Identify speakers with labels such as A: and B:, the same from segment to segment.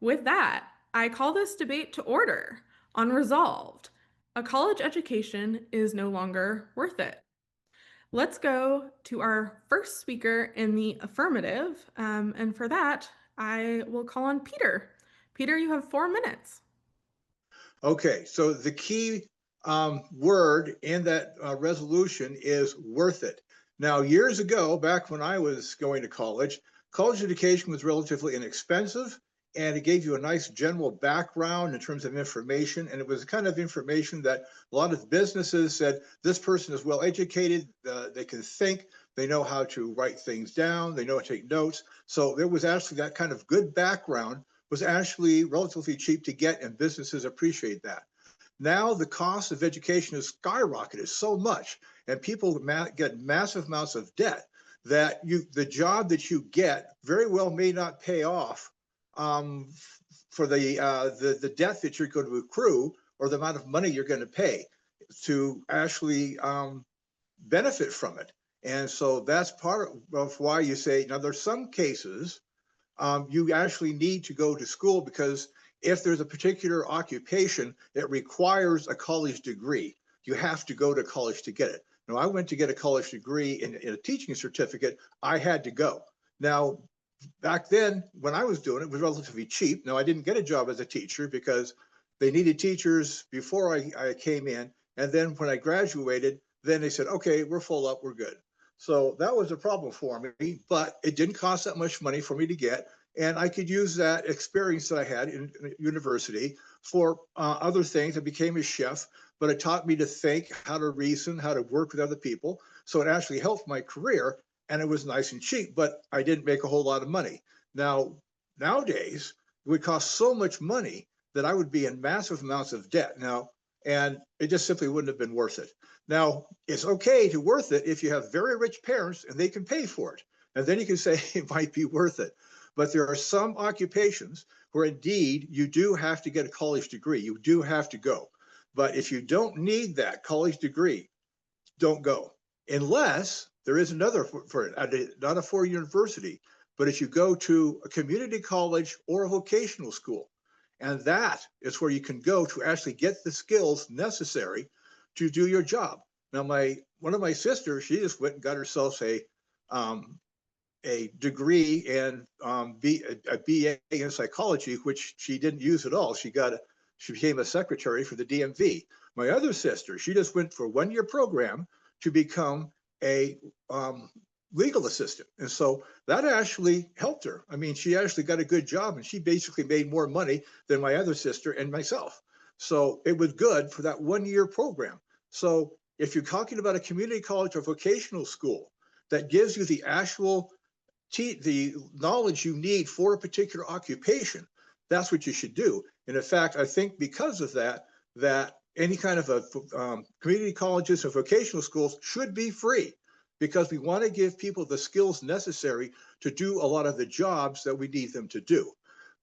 A: With that, I call this debate to order. Unresolved. A college education is no longer worth it. Let's go to our first speaker in the affirmative. And for that, I will call on Peter. Peter, you have 4 minutes.
B: Okay, so the key word in that resolution is worth it. Now, years ago, back when I was going to college education was relatively inexpensive and it gave you a nice general background in terms of information. And it was the kind of information that a lot of businesses said this person is well educated, they can think, they know how to write things down, they know how to take notes. So there was actually that kind of good background was actually relatively cheap to get, and businesses appreciate that. Now the cost of education has skyrocketed so much, and people get massive amounts of debt that the job that you get very well may not pay off for the debt that you're going to accrue or the amount of money you're going to pay to actually benefit from it. And so that's part of why you say now there's some cases you actually need to go to school because if there's a particular occupation that requires a college degree, you have to go to college to get it. Now, I went to get a college degree in a teaching certificate. I had to go. Now, back then, when I was doing it, it was relatively cheap. Now, I didn't get a job as a teacher because they needed teachers before I came in. And then when I graduated, then they said, okay, we're full up, we're good. So that was a problem for me, but it didn't cost that much money for me to get. And I could use that experience that I had in university for other things. I became a chef, but it taught me to think, how to reason, how to work with other people. So it actually helped my career and it was nice and cheap, but I didn't make a whole lot of money. Nowadays, it would cost so much money that I would be in massive amounts of debt now, and it just simply wouldn't have been worth it. Now, it's okay to worth it if you have very rich parents and they can pay for it. And then you can say it might be worth it. But there are some occupations where indeed you do have to get a college degree. You do have to go. But if you don't need that college degree, don't go. Unless there is another for it, not a four-year university, but if you go to a community college or a vocational school, and that is where you can go to actually get the skills necessary to do your job. Now, one of my sisters, she just went and got herself a degree in a BA in psychology, which she didn't use at all. She became a secretary for the DMV. My other sister, she just went for a 1-year program to become a legal assistant. And so that actually helped her. I mean, she actually got a good job and she basically made more money than my other sister and myself. So it was good for that 1-year program. So if you're talking about a community college or vocational school that gives you the actual the knowledge you need for a particular occupation, that's what you should do. And in fact, I think because of that, that any kind of community colleges or vocational schools should be free because we want to give people the skills necessary to do a lot of the jobs that we need them to do.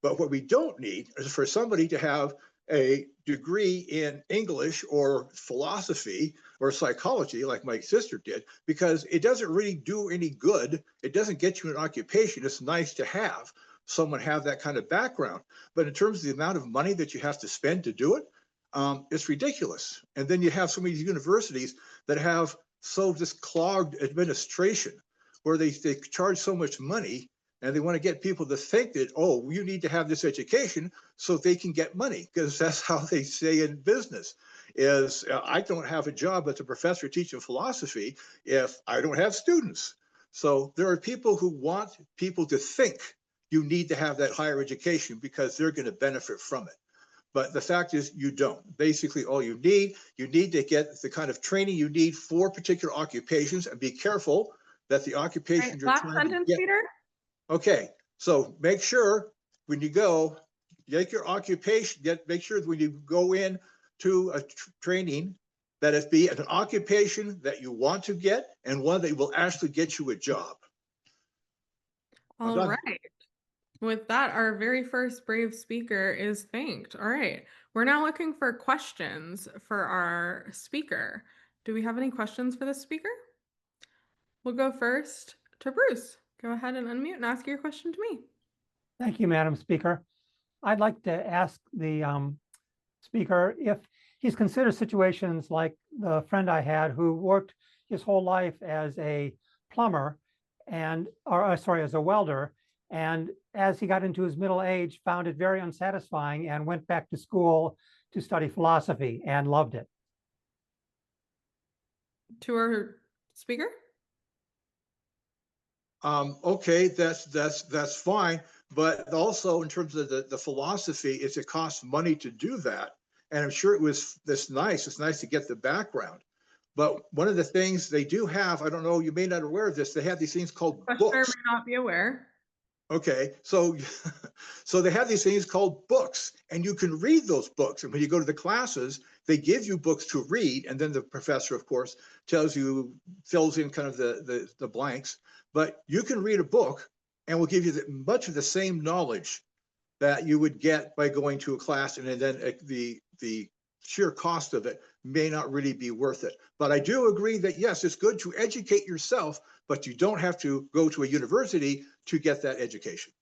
B: But what we don't need is for somebody to have a degree in English or philosophy or psychology like my sister did, because it doesn't really do any good. It doesn't get you an occupation. It's nice to have someone have that kind of background. But in terms of the amount of money that you have to spend to do it, it's ridiculous. And then you have so many universities that have this clogged administration where they charge so much money and they want to get people to think that, oh, you need to have this education so they can get money, because that's how they say in business is I don't have a job as a professor teaching philosophy if I don't have students. So there are people who want people to think you need to have that higher education because they're going to benefit from it. But the fact is you don't. Basically, all you need to get the kind of training you need for particular occupations, and be careful that the occupation
A: Right,
B: you're
A: last
B: trying to
A: sentence,
B: get.
A: Peter.
B: Okay, so make sure when you go, get your occupation, make sure when you go in to a training that it be an occupation that you want to get and one that will actually get you a job. I'm
A: All
B: done.
A: right. With that, our very first brave speaker is thanked. All right. We're now looking for questions for our speaker. Do we have any questions for this speaker? We'll go first to Bruce. Go ahead and unmute and ask your question to me.
C: Thank you, Madam Speaker. I'd like to ask the speaker if he's considered situations like the friend I had who worked his whole life as a plumber or sorry, as a welder. And as he got into his middle age, found it very unsatisfying and went back to school to study philosophy and loved it.
A: To our speaker?
B: Okay, that's fine. But also in terms of the philosophy, it costs money to do that. And I'm sure it was this nice. It's nice to get the background. But one of the things they do have, I don't know, you may not be aware of this, they have these things called
A: Questioner
B: books.
A: may not be aware.
B: Okay, so so they have these things called books, and you can read those books. And when you go to the classes, they give you books to read, and then the professor, of course, tells you, fills in kind of the blanks. But you can read a book, and will give you much of the same knowledge that you would get by going to a class, and then the sheer cost of it may not really be worth it. But I do agree that yes, it's good to educate yourself, but you don't have to go to a university to get that education.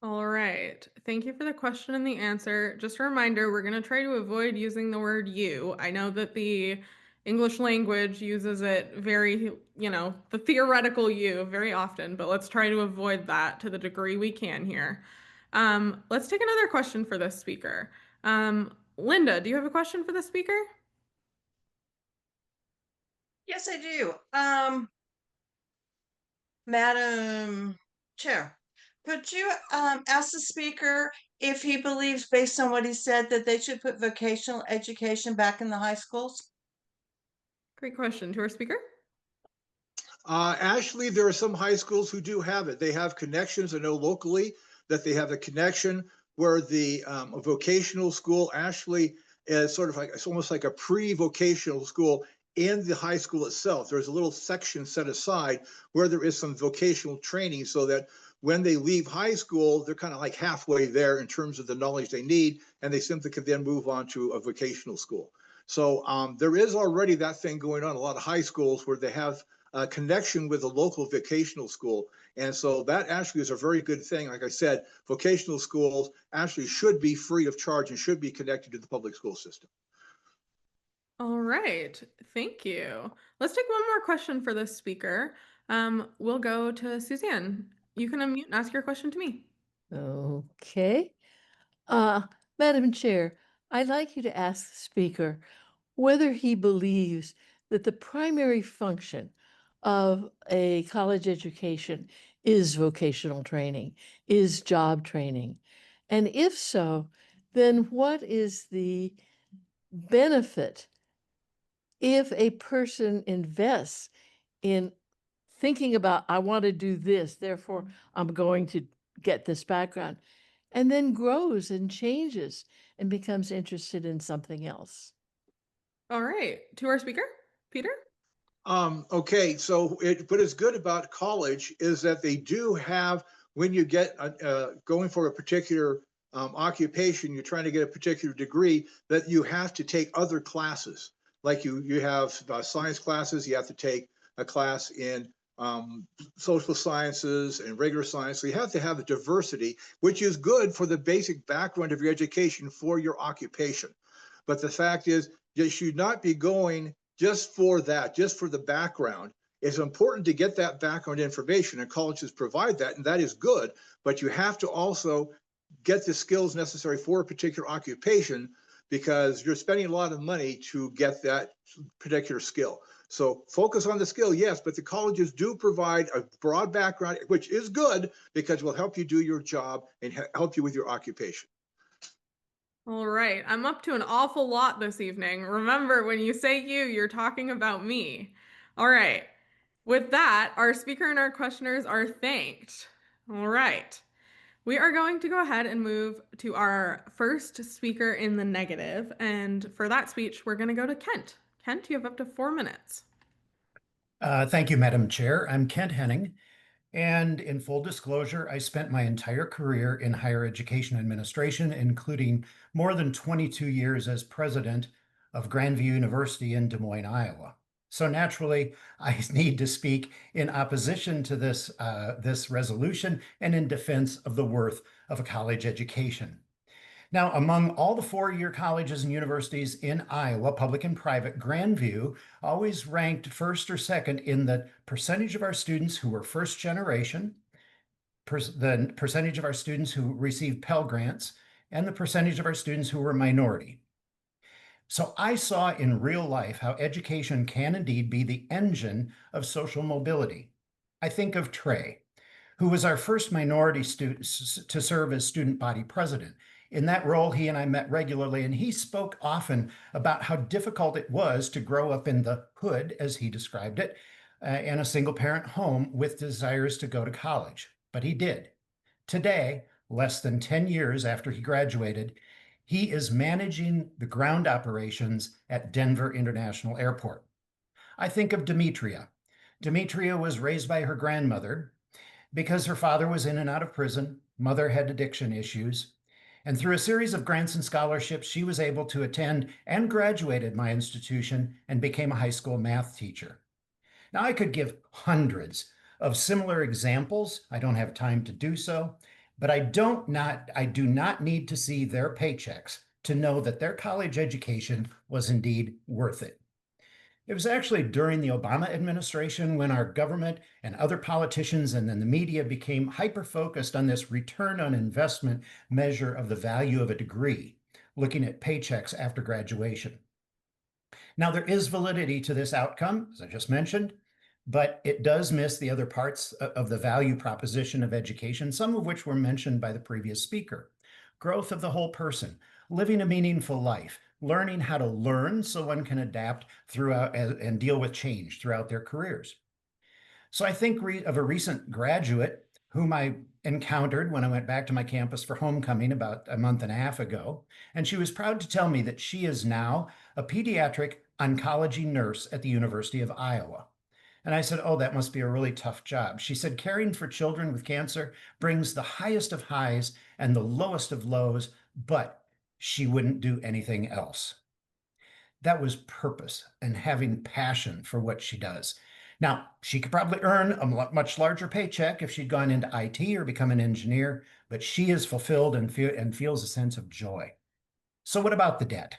A: All right. Thank you for the question and the answer. Just a reminder, we're going to try to avoid using the word you. I know that the English language uses it very, the theoretical you very often, but let's try to avoid that to the degree we can here. Let's take another question for this speaker. Linda, do you have a question for the speaker?
D: Yes, I do. Madam Chair, could you ask the speaker if he believes, based on what he said, that they should put vocational education back in the high schools?
A: Great question. To our speaker?
B: Actually, there are some high schools who do have it. They have connections. I know locally that they have a connection where the vocational school actually is sort of like, it's almost like a pre-vocational school in the high school itself. There's a little section set aside where there is some vocational training so that when they leave high school, they're kind of like halfway there in terms of the knowledge they need, and they simply can then move on to a vocational school. So there is already that thing going on. A lot of high schools where they have connection with a local vocational school. And so that actually is a very good thing. Like I said, vocational schools actually should be free of charge and should be connected to the public school system.
A: All right. Thank you. Let's take one more question for this speaker. We'll go to Suzanne. You can unmute and ask your question to me.
E: Okay. Uh, Madam Chair, I'd like you to ask the speaker whether he believes that the primary function of a college education is vocational training, is job training. And if so, then what is the benefit if a person invests in thinking about, I want to do this, therefore I'm going to get this background, and then grows and changes and becomes interested in something else?
A: All right. To our speaker, Peter.
B: Okay, so what is good about college is that they do have, when you get going for a particular occupation, you're trying to get a particular degree, that you have to take other classes. Like you have science classes, you have to take a class in social sciences and regular science. So you have to have a diversity, which is good for the basic background of your education for your occupation. But the fact is, you should not be going just for that, just for the background. It's important to get that background information, and colleges provide that, and that is good. But you have to also get the skills necessary for a particular occupation, because you're spending a lot of money to get that particular skill. So focus on the skill, yes, but the colleges do provide a broad background, which is good because it will help you do your job and help you with your occupation.
A: All right. I'm up to an awful lot this evening. Remember, when you say you, you're talking about me. All right. With that, our speaker and our questioners are thanked. All right. We are going to go ahead and move to our first speaker in the negative. And for that speech, we're going to go to Kent. Kent, you have up to 4 minutes.
F: Thank you, Madam Chair. I'm Kent Henning, and in full disclosure, I spent my entire career in higher education administration, including more than 22 years as president of Grandview University in Des Moines, Iowa. So naturally, I need to speak in opposition to this resolution and in defense of the worth of a college education. Now, among all the four-year colleges and universities in Iowa, public and private, Grandview always ranked first or second in the percentage of our students who were first generation, the percentage of our students who received Pell Grants, and the percentage of our students who were minority. So I saw in real life how education can indeed be the engine of social mobility. I think of Trey, who was our first minority student to serve as student body president. In that role, he and I met regularly, and he spoke often about how difficult it was to grow up in the hood, as he described it, in a single parent home with desires to go to college. But he did. Today, less than 10 years after he graduated, he is managing the ground operations at Denver International Airport. I think of Demetria. Demetria was raised by her grandmother because her father was in and out of prison, mother had addiction issues, and through a series of grants and scholarships, she was able to attend and graduated my institution and became a high school math teacher. Now, I could give hundreds of similar examples. I don't have time to do so, but I do not need to see their paychecks to know that their college education was indeed worth it. It was actually during the Obama administration when our government and other politicians and then the media became hyper-focused on this return on investment measure of the value of a degree, looking at paychecks after graduation. Now, there is validity to this outcome, as I just mentioned, but it does miss the other parts of the value proposition of education, some of which were mentioned by the previous speaker. Growth of the whole person, living a meaningful life, learning how to learn so one can adapt throughout and deal with change throughout their careers. So I think of a recent graduate whom I encountered when I went back to my campus for homecoming about a month and a half ago, and she was proud to tell me that she is now a pediatric oncology nurse at the University of Iowa. And I said, "Oh, that must be a really tough job." She said, "Caring for children with cancer brings the highest of highs and the lowest of lows, but she wouldn't do anything else." That was purpose and having passion for what she does. Now, she could probably earn a much larger paycheck if she'd gone into IT or become an engineer, but she is fulfilled and feels a sense of joy. So what about the debt?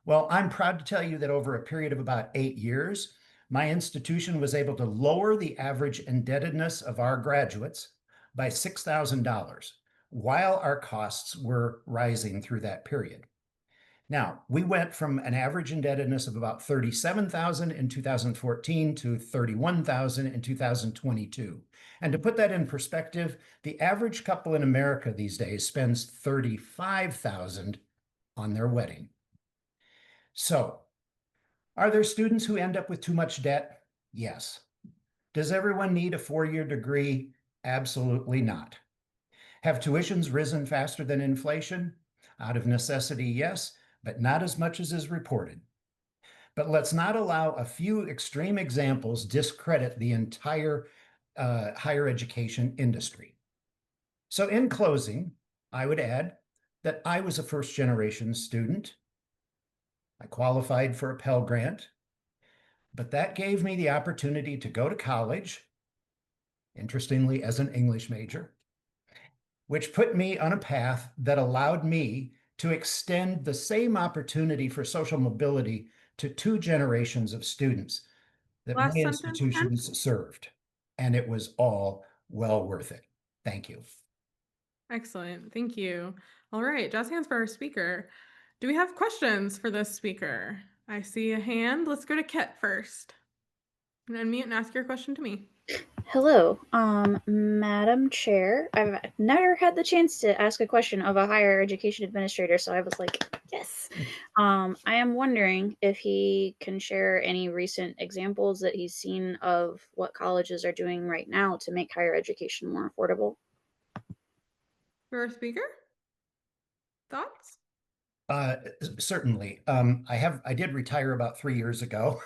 F: Well, I'm proud to tell you that over a period of about 8 years, my institution was able to lower the average indebtedness of our graduates by $6,000 while our costs were rising through that period. Now, we went from an average indebtedness of about $37,000 in 2014 to $31,000 in 2022. And to put that in perspective, the average couple in America these days spends $35,000 on their wedding. So, are there students who end up with too much debt? Yes. Does everyone need a 4-year degree? Absolutely not. Have tuitions risen faster than inflation? Out of necessity, yes, but not as much as is reported. But let's not allow a few extreme examples discredit the entire higher education industry. So in closing, I would add that I was a first-generation student. I qualified for a Pell Grant, but that gave me the opportunity to go to college, interestingly, as an English major, which put me on a path that allowed me to extend the same opportunity for social mobility to 2 generations of students that my
A: Last sentence, Ken.
F: institutions served. And it was all well worth it. Thank you.
A: Excellent. Thank you. All right, jazz hands for our speaker. Do we have questions for this speaker? I see a hand. Let's go to Kit first. And unmute and ask your question to me.
G: Hello, Madam Chair. I've never had the chance to ask a question of a higher education administrator, so I was like, yes. I am wondering if he can share any recent examples that he's seen of what colleges are doing right now to make higher education more affordable.
A: For our speaker? Thoughts?
F: Certainly. I did retire about 3 years ago,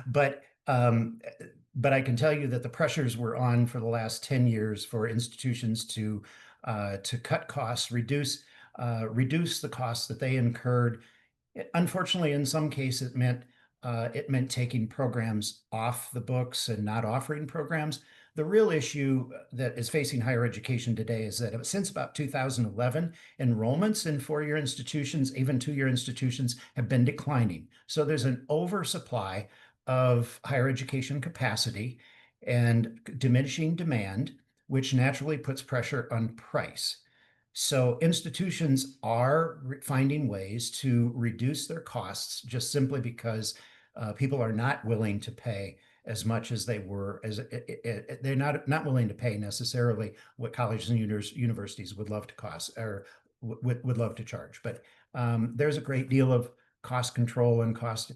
F: but I can tell you that the pressures were on for the last 10 years for institutions to cut costs, reduce the costs that they incurred. Unfortunately, in some cases, it meant it meant taking programs off the books and not offering programs. The real issue that is facing higher education today is that since about 2011, enrollments in four-year institutions, even two-year institutions, have been declining. So there's an oversupply of higher education capacity and diminishing demand, which naturally puts pressure on price. So institutions are finding ways to reduce their costs just simply because people are not willing to pay as much as they were, as they're not willing to pay necessarily what colleges and universities would love to cost or would love to charge. But there's a great deal of cost control and cost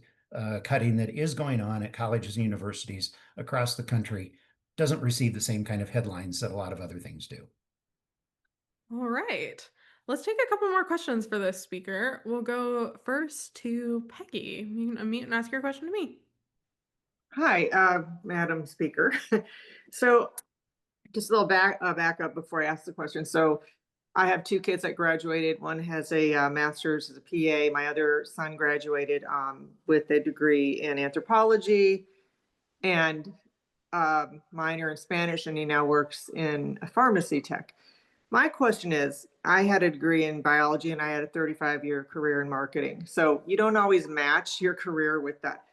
F: cutting that is going on at colleges and universities across the country. Doesn't receive the same kind of headlines that a lot of other things do.
A: All right. Let's take a couple more questions for this speaker. We'll go first to Peggy. You can unmute and ask your question to me.
H: Hi, Madam Speaker. So just a little backup before I ask the question. So I have two kids that graduated. One has a master's as a PA. My other son graduated with a degree in anthropology and minor in Spanish, and he now works in a pharmacy tech. My question is, I had a degree in biology and I had a 35-year career in marketing. So you don't always match your career with that.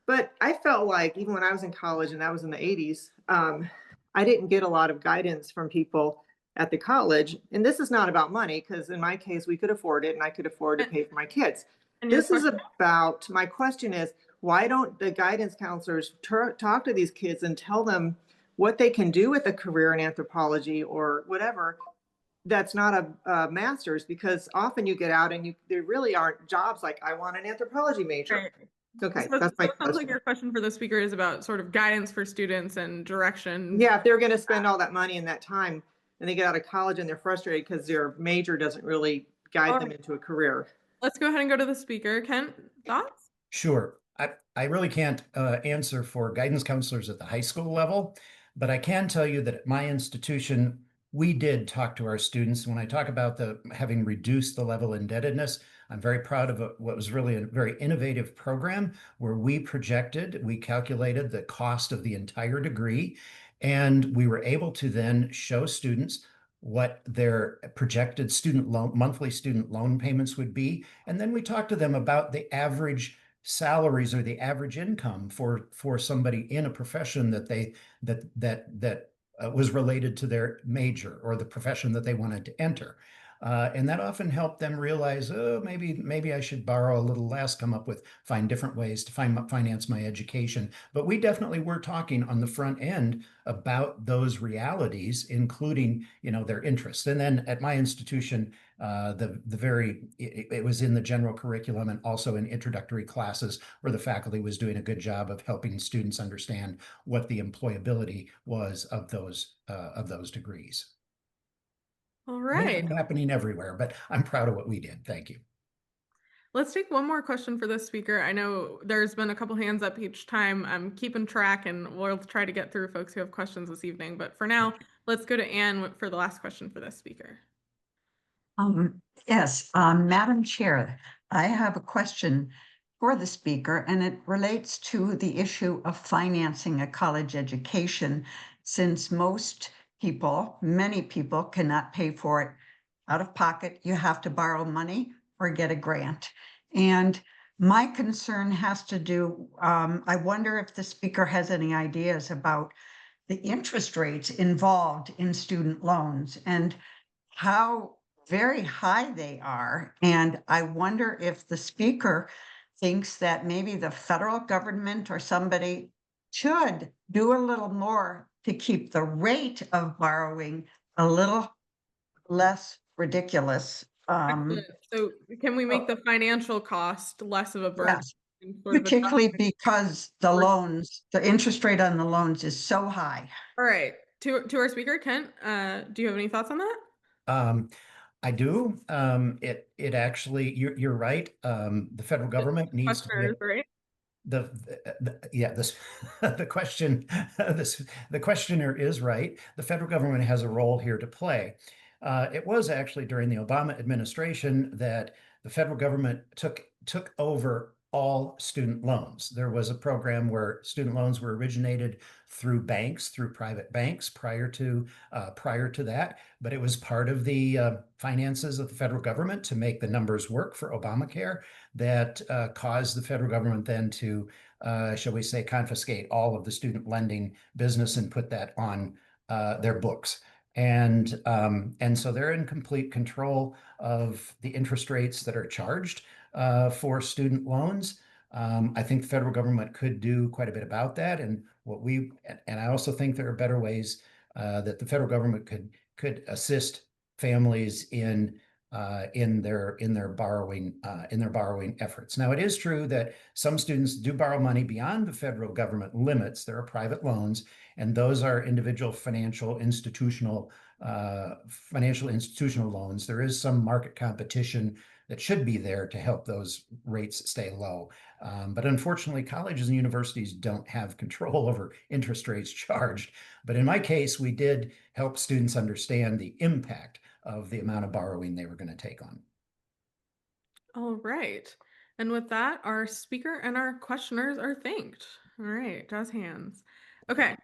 H: But I felt like even when I was in college, and that was in the 80s, I didn't get a lot of guidance from people at the college. And this is not about money, because in my case, we could afford it and I could afford to pay for my kids.
A: And your
H: This is
A: question-
H: about, my question is, why don't the guidance counselors talk to these kids and tell them what they can do with a career in anthropology or whatever that's not a master's? Because often you get out and there really aren't jobs like, I want an anthropology major.
A: Right.
H: Okay,
A: So
H: that's my
A: it sounds like
H: question.
A: your question for the speaker is about sort of guidance for students and direction.
H: Yeah, if they're going to spend all that money and that time and they get out of college and they're frustrated because their major doesn't really guide them into a career.
A: Let's go ahead and go to the speaker. Kent, thoughts?
F: Sure. I really can't answer for guidance counselors at the high school level, but I can tell you that at my institution, we did talk to our students. When I talk about having reduced the level of indebtedness, I'm very proud of what was really a very innovative program where we calculated the cost of the entire degree, and we were able to then show students what their projected monthly student loan payments would be. And then we talked to them about the average salaries or the average income for somebody in a profession that was related to their major or the profession that they wanted to enter. And that often helped them realize, oh, maybe I should borrow a little less, find different ways to finance my education. But we definitely were talking on the front end about those realities, including, their interests. And then at my institution, it was in the general curriculum and also in introductory classes where the faculty was doing a good job of helping students understand what the employability was of those degrees.
A: All
F: May
A: right.
F: not be happening everywhere, but I'm proud of what we did. Thank you.
A: Let's take one more question for this speaker. I know there's been a couple hands up each time. I'm keeping track and we'll try to get through folks who have questions this evening. But for now, let's go to Anne for the last question for this speaker.
I: Yes, Madam Chair, I have a question for the speaker, and it relates to the issue of financing a college education, since many people cannot pay for it out of pocket. You have to borrow money or get a grant. And my concern has to do, I wonder if the speaker has any ideas about the interest rates involved in student loans and how very high they are. And I wonder if the speaker thinks that maybe the federal government or somebody should do a little more to keep the rate of borrowing a little less ridiculous.
A: Excellent. So can we make the financial cost less of a burden?
I: Yes,
A: Sort of
I: particularly because the interest rate on the loans is so high.
A: All right. To our speaker, Kent, do you have any thoughts on that?
F: I do. It actually, you're right. The federal government needs to be
A: Right?
F: the question, the questioner is right. The federal government has a role here to play. It was actually during the Obama administration that the federal government took over all student loans. There was a program where student loans were originated through banks, through private banks prior to that, but it was part of the finances of the federal government to make the numbers work for Obamacare that caused the federal government then to, shall we say, confiscate all of the student lending business and put that on their books. And so they're in complete control of the interest rates that are charged for student loans. I think the federal government could do quite a bit about that. And I also think there are better ways that the federal government could assist families in their borrowing efforts. Now, it is true that some students do borrow money beyond the federal government limits. There are private loans, and those are individual financial institutional loans. There is some market competition that should be there to help those rates stay low. But unfortunately, colleges and universities don't have control over interest rates charged. But in my case, we did help students understand the impact of the amount of borrowing they were going to take on.
A: All right. And with that, our speaker and our questioners are thanked. All right, jazz hands. Okay,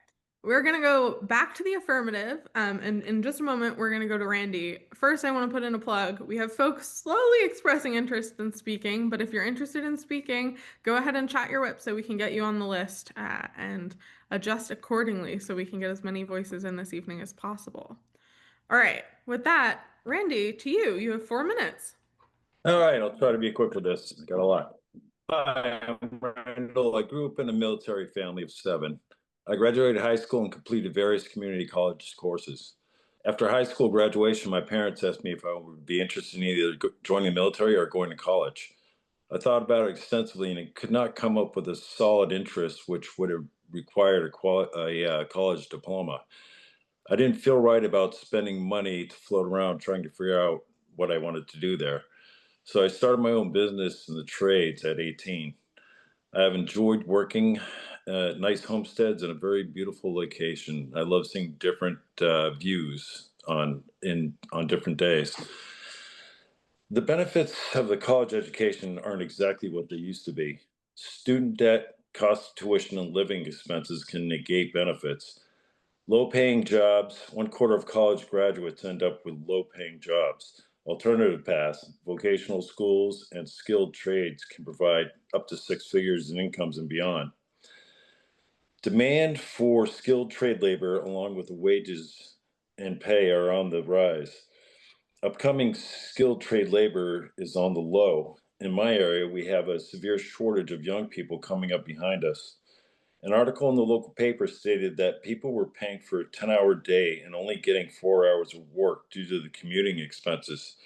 A: we're going to go back to the affirmative. And in just a moment, we're going to go to Randy. First, I want to put in a plug. We have folks slowly expressing interest in speaking, but if you're interested in speaking, go ahead and chat your whip so we can get you on the list and adjust accordingly so we can get as many voices in this evening as possible. All right, with that, Randy, to you. You have 4 minutes.
J: All right, I'll try to be quick with this. Got a lot. Hi, I'm Randall. I grew up in a military family of 7. I graduated high school and completed various community college courses. After high school graduation, my parents asked me if I would be interested in either joining the military or going to college. I thought about it extensively and could not come up with a solid interest which would have required a college diploma. I didn't feel right about spending money to float around trying to figure out what I wanted to do there. So I started my own business in the trades at 18. I have enjoyed working at nice homesteads in a very beautiful location. I love seeing different views on different days. The benefits of the college education aren't exactly what they used to be. Student debt, cost of tuition, and living expenses can negate benefits. Low-paying jobs, 1/4 of college graduates end up with low-paying jobs. Alternative paths, vocational schools, and skilled trades can provide up to 6 figures in incomes and beyond. Demand for skilled trade labor, along with the wages and pay, are on the rise. Upcoming skilled trade labor is on the low. In my area, we have a severe shortage of young people coming up behind us. An article in the local paper stated that people were paying for a 10-hour day and only getting 4 hours of work due to the commuting expenses.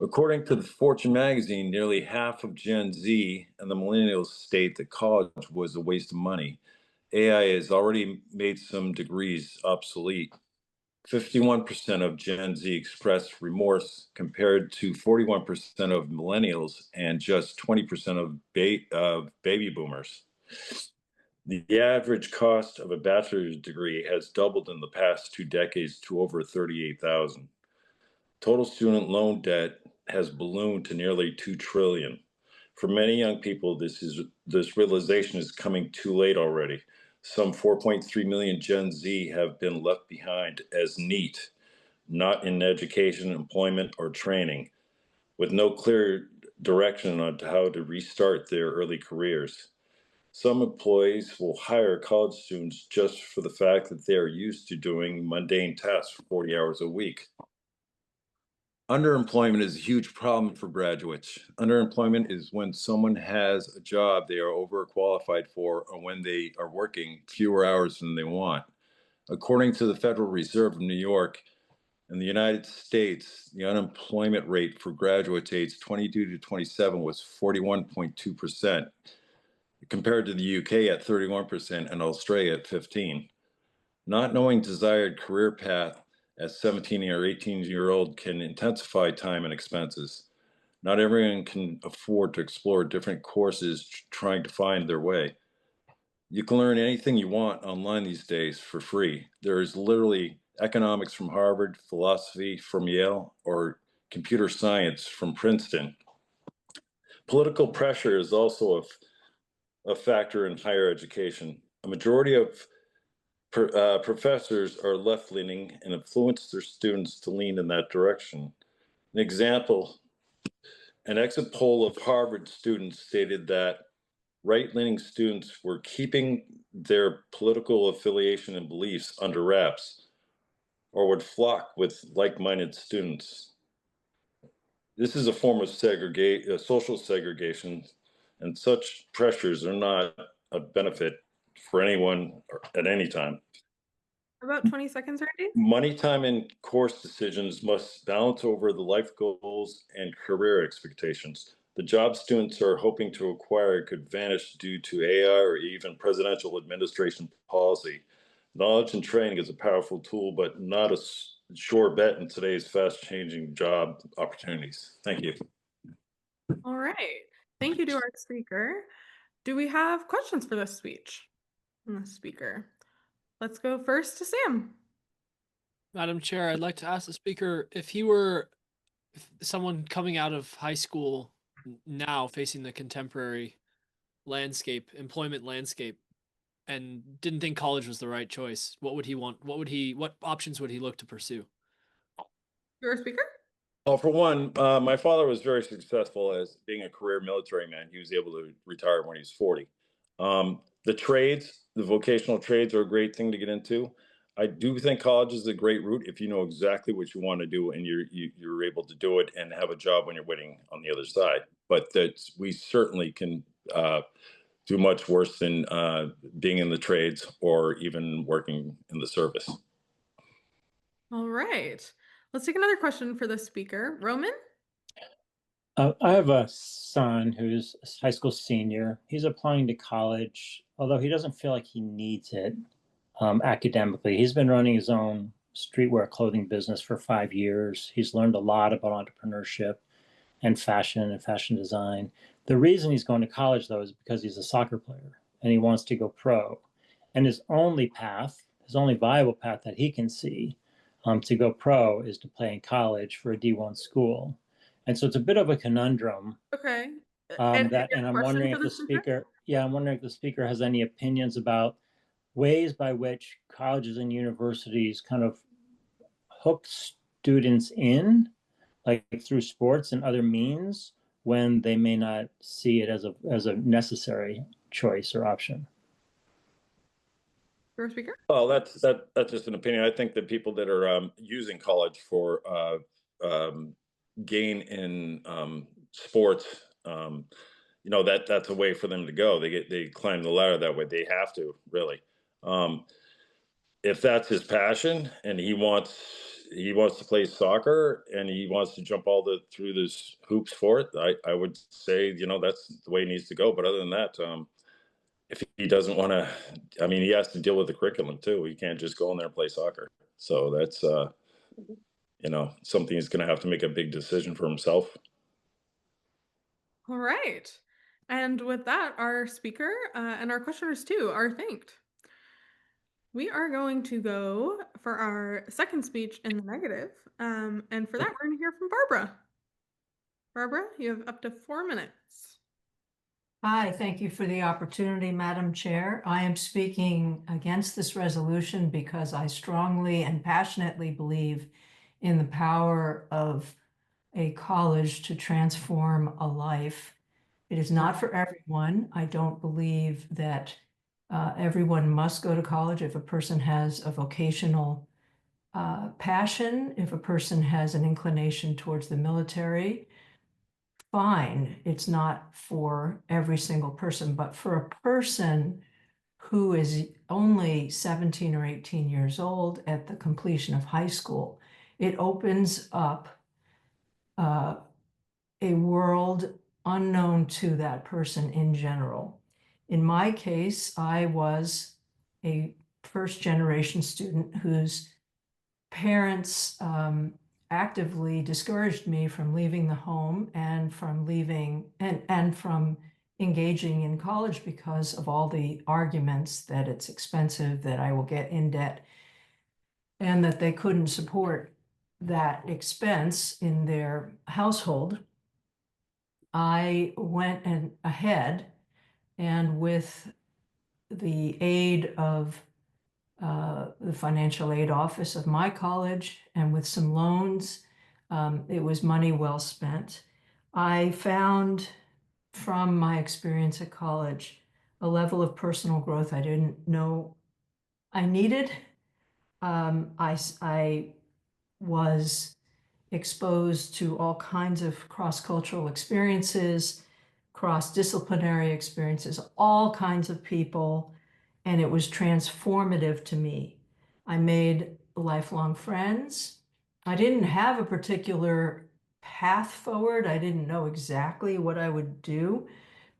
J: According to the Fortune magazine, nearly half of Gen Z and the millennials state that college was a waste of money. AI has already made some degrees obsolete. 51% of Gen Z expressed remorse compared to 41% of millennials and just 20% of baby boomers. The average cost of a bachelor's degree has doubled in the past 2 decades to over $38,000. Total student loan debt has ballooned to nearly $2 trillion. For many young people, this realization is coming too late already. Some 4.3 million Gen Z have been left behind as NEET, not in education, employment, or training, with no clear direction on how to restart their early careers. Some employees will hire college students just for the fact that they are used to doing mundane tasks for 40 hours a week. Underemployment is a huge problem for graduates. Underemployment is when someone has a job they are overqualified for or when they are working fewer hours than they want. According to the Federal Reserve of New York, in the United States, the unemployment rate for graduates aged 22 to 27 was 41.2%. compared to the UK at 31% and Australia at 15%. Not knowing desired career path as 17 or 18-year-old can intensify time and expenses. Not everyone can afford to explore different courses trying to find their way. You can learn anything you want online these days for free. There is literally economics from Harvard, philosophy from Yale, or computer science from Princeton. Political pressure is also a factor in higher education. A majority of professors are left leaning and influence their students to lean in that direction. An example, an exit poll of Harvard students stated that right-leaning students were keeping their political affiliation and beliefs under wraps or would flock with like-minded students. This is a form of social segregation, and such pressures are not a benefit for anyone at any time.
A: About 20 seconds, Randy.
J: Money, time, and course decisions must balance over the life goals and career expectations. The job students are hoping to acquire could vanish due to AI or even presidential administration policy. Knowledge and training is a powerful tool, but not a sure bet in today's fast-changing job opportunities. Thank you.
A: All right. Thank you to our speaker. Do we have questions for this speech from the speaker? Let's go first to Sam.
K: Madam Chair, I'd like to ask the speaker if he were someone coming out of high school now facing the contemporary landscape, employment landscape, and didn't think college was the right choice, what would he want? What options would he look to pursue?
A: Your speaker?
J: Well, for one, my father was very successful as being a career military man. He was able to retire when he was 40. The trades, the vocational trades are a great thing to get into. I do think college is a great route if you know exactly what you want to do and you're able to do it and have a job when you're waiting on the other side. But that we certainly can do much worse than being in the trades or even working in the service.
A: All right. Let's take another question for the speaker. Roman?
L: I have a son who's a high school senior. He's applying to college, although he doesn't feel like he needs it academically. He's been running his own streetwear clothing business for 5 years. He's learned a lot about entrepreneurship and fashion design. The reason he's going to college, though, is because he's a soccer player and he wants to go pro. And his only viable path that he can see to go pro is to play in college for a D1 school. And so it's a bit of a conundrum.
A: Okay.
L: I'm wondering if the speaker, I'm wondering if the speaker has any opinions about ways by which colleges and universities kind of hook students in, like through sports and other means, when they may not see it as a necessary choice or option.
A: Your speaker?
J: Well, that's just an opinion. I think that people that are using college for gain in sports, that's a way for them to go. They climb the ladder that way. They have to, really. If that's his passion and he wants to play soccer and he wants to jump through those hoops for it, I would say, that's the way he needs to go. But other than that, if he doesn't want to, he has to deal with the curriculum too. He can't just go in there and play soccer. So that's, something he's going to have to make a big decision for himself.
A: All right. And with that, our speaker and our questioners too are thanked. We are going to go for our second speech in the negative. And for that, we're going to hear from Barbara. Barbara, you have up to 4 minutes.
E: Hi, thank you for the opportunity, Madam Chair. I am speaking against this resolution because I strongly and passionately believe in the power of a college to transform a life. It is not for everyone. I don't believe that everyone must go to college. If a person has a vocational passion, if a person has an inclination towards the military, fine. It's not for every single person, but for a person who is only 17 or 18 years old at the completion of high school, it opens up a world unknown to that person in general. In my case, I was a first-generation student whose parents actively discouraged me from leaving the home and from from engaging in college because of all the arguments that it's expensive, that I will get in debt, and that they couldn't support that expense in their household. I went ahead and with the aid of the financial aid office of my college and with some loans, it was money well spent. I found from my experience at college a level of personal growth I didn't know I needed. I was exposed to all kinds of cross-cultural experiences, cross-disciplinary experiences, all kinds of people, and it was transformative to me. I made lifelong friends. I didn't have a particular path forward. I didn't know exactly what I would do,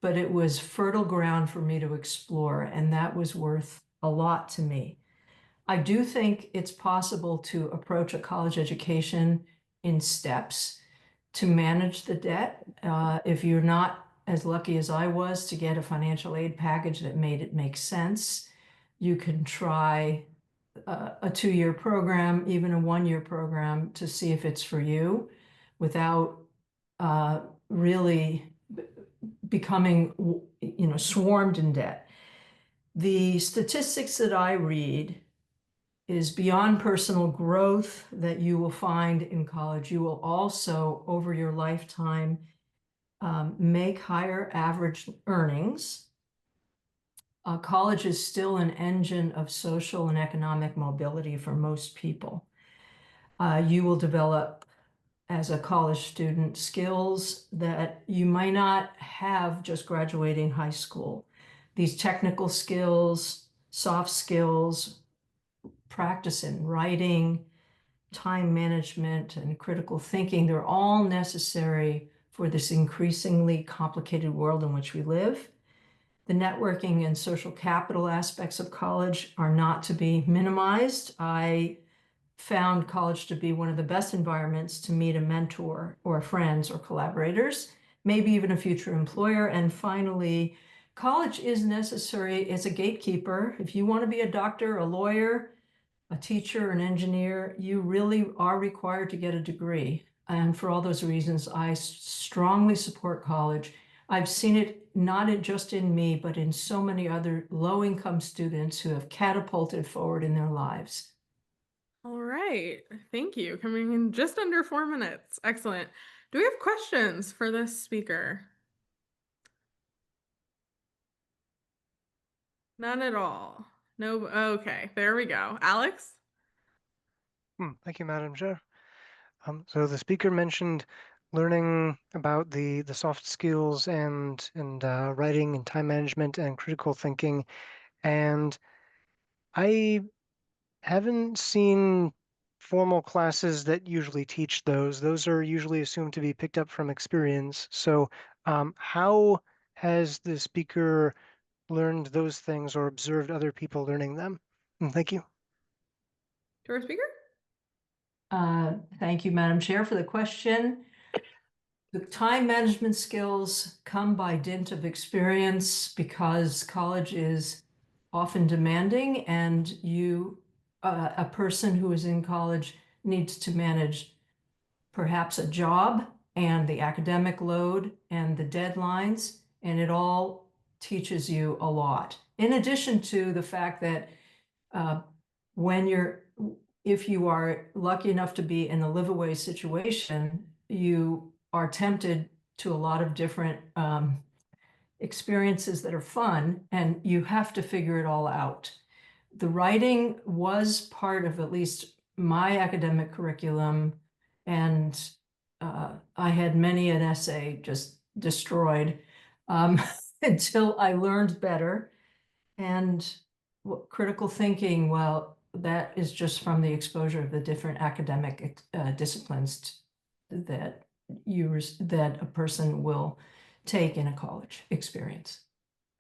E: but it was fertile ground for me to explore, and that was worth a lot to me. I do think it's possible to approach a college education in steps to manage the debt. If you're not as lucky as I was to get a financial aid package that made it make sense, you can try a 2-year program, even a 1-year program to see if it's for you without really becoming, swarmed in debt. The statistics that I read is beyond personal growth that you will find in college. You will also, over your lifetime, make higher average earnings. College is still an engine of social and economic mobility for most people. You will develop, as a college student, skills that you might not have just graduating high school. These technical skills, soft skills, practice in writing, time management, and critical thinking, they're all necessary for this increasingly complicated world in which we live. The networking and social capital aspects of college are not to be minimized. I found college to be one of the best environments to meet a mentor or friends or collaborators, maybe even a future employer. And finally, college is necessary. It's a gatekeeper. If you want to be a doctor, a lawyer, a teacher, an engineer, you really are required to get a degree. And for all those reasons, I strongly support college. I've seen it not just in me, but in so many other low-income students who have catapulted forward in their lives.
A: All right. Thank you. Coming in just under 4 minutes. Excellent. Do we have questions for this speaker? None at all. No. Okay. There we go. Alex?
M: Thank you, Madam Chair. So the speaker mentioned learning about the soft skills and writing and time management and critical thinking, and I haven't seen formal classes that usually teach those. Those are usually assumed to be picked up from experience. So how has the speaker learned those things or observed other people learning them? Thank you.
A: To our speaker?
E: Thank you, Madam Chair, for the question. The time management skills come by dint of experience because college is often demanding, and a person who is in college needs to manage perhaps a job and the academic load and the deadlines, and it all teaches you a lot. In addition to the fact that if you are lucky enough to be in a live-away situation, you are tempted to a lot of different experiences that are fun, and you have to figure it all out. The writing was part of at least my academic curriculum, and I had many an essay just destroyed until I learned better. And critical thinking, well, that is just from the exposure of the different academic disciplines that a person will take in a college experience.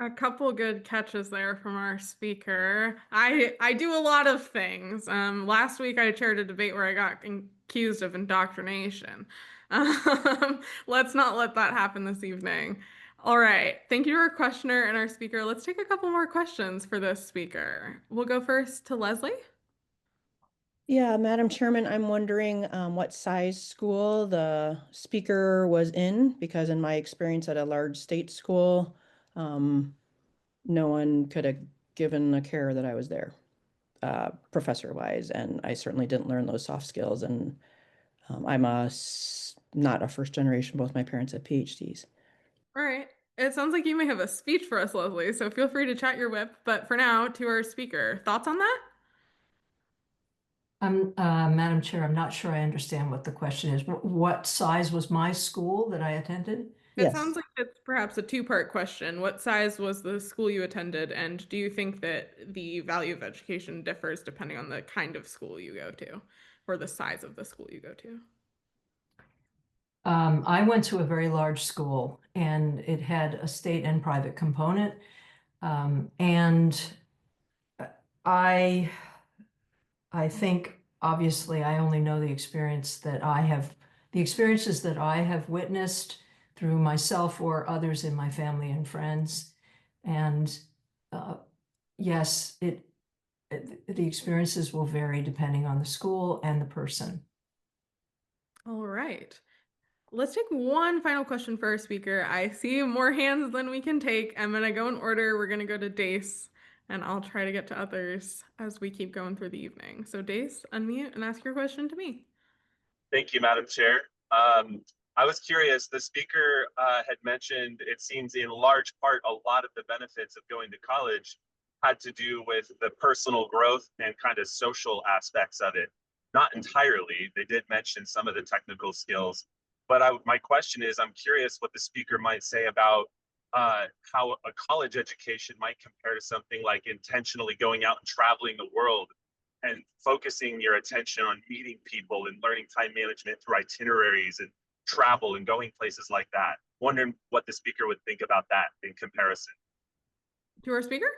A: A couple good catches there from our speaker. I do a lot of things. Last week I chaired a debate where I got accused of indoctrination. Let's not let that happen this evening. All right. Thank you to our questioner and our speaker. Let's take a couple more questions for this speaker. We'll go first to Leslie.
N: Yeah, Madam Chairman, I'm wondering what size school the speaker was in, because in my experience at a large state school, no one could have given a care that I was there, professor-wise, and I certainly didn't learn those soft skills. And not a first generation. Both my parents have PhDs.
A: All right. It sounds like you may have a speech for us, Leslie, so feel free to chat your whip. But for now, to our speaker, thoughts on that?
E: Madam Chair, I'm not sure I understand what the question is. What size was my school that I attended?
A: It
N: Yes.
A: sounds like it's perhaps a two-part question. What size was the school you attended, and do you think that the value of education differs depending on the kind of school you go to, or the size of the school you go to?
E: I went to a very large school and it had a state and private component. And I think obviously I only know the experiences that I have witnessed through myself or others in my family and friends. And yes, the experiences will vary depending on the school and the person.
A: All right. Let's take one final question for our speaker. I see more hands than we can take. I'm going to go in order. We're going to go to Dace, and I'll try to get to others as we keep going through the evening. So, Dace, unmute and ask your question to me.
O: Thank you, Madam Chair. I was curious, the speaker had mentioned it seems in large part a lot of the benefits of going to college had to do with the personal growth and kind of social aspects of it. Not entirely, they did mention some of the technical skills, but my question is, I'm curious what the speaker might say about how a college education might compare to something like intentionally going out and traveling the world and focusing your attention on meeting people and learning time management through itineraries and travel and going places like that. Wondering what the speaker would think about that in comparison.
A: To our speaker?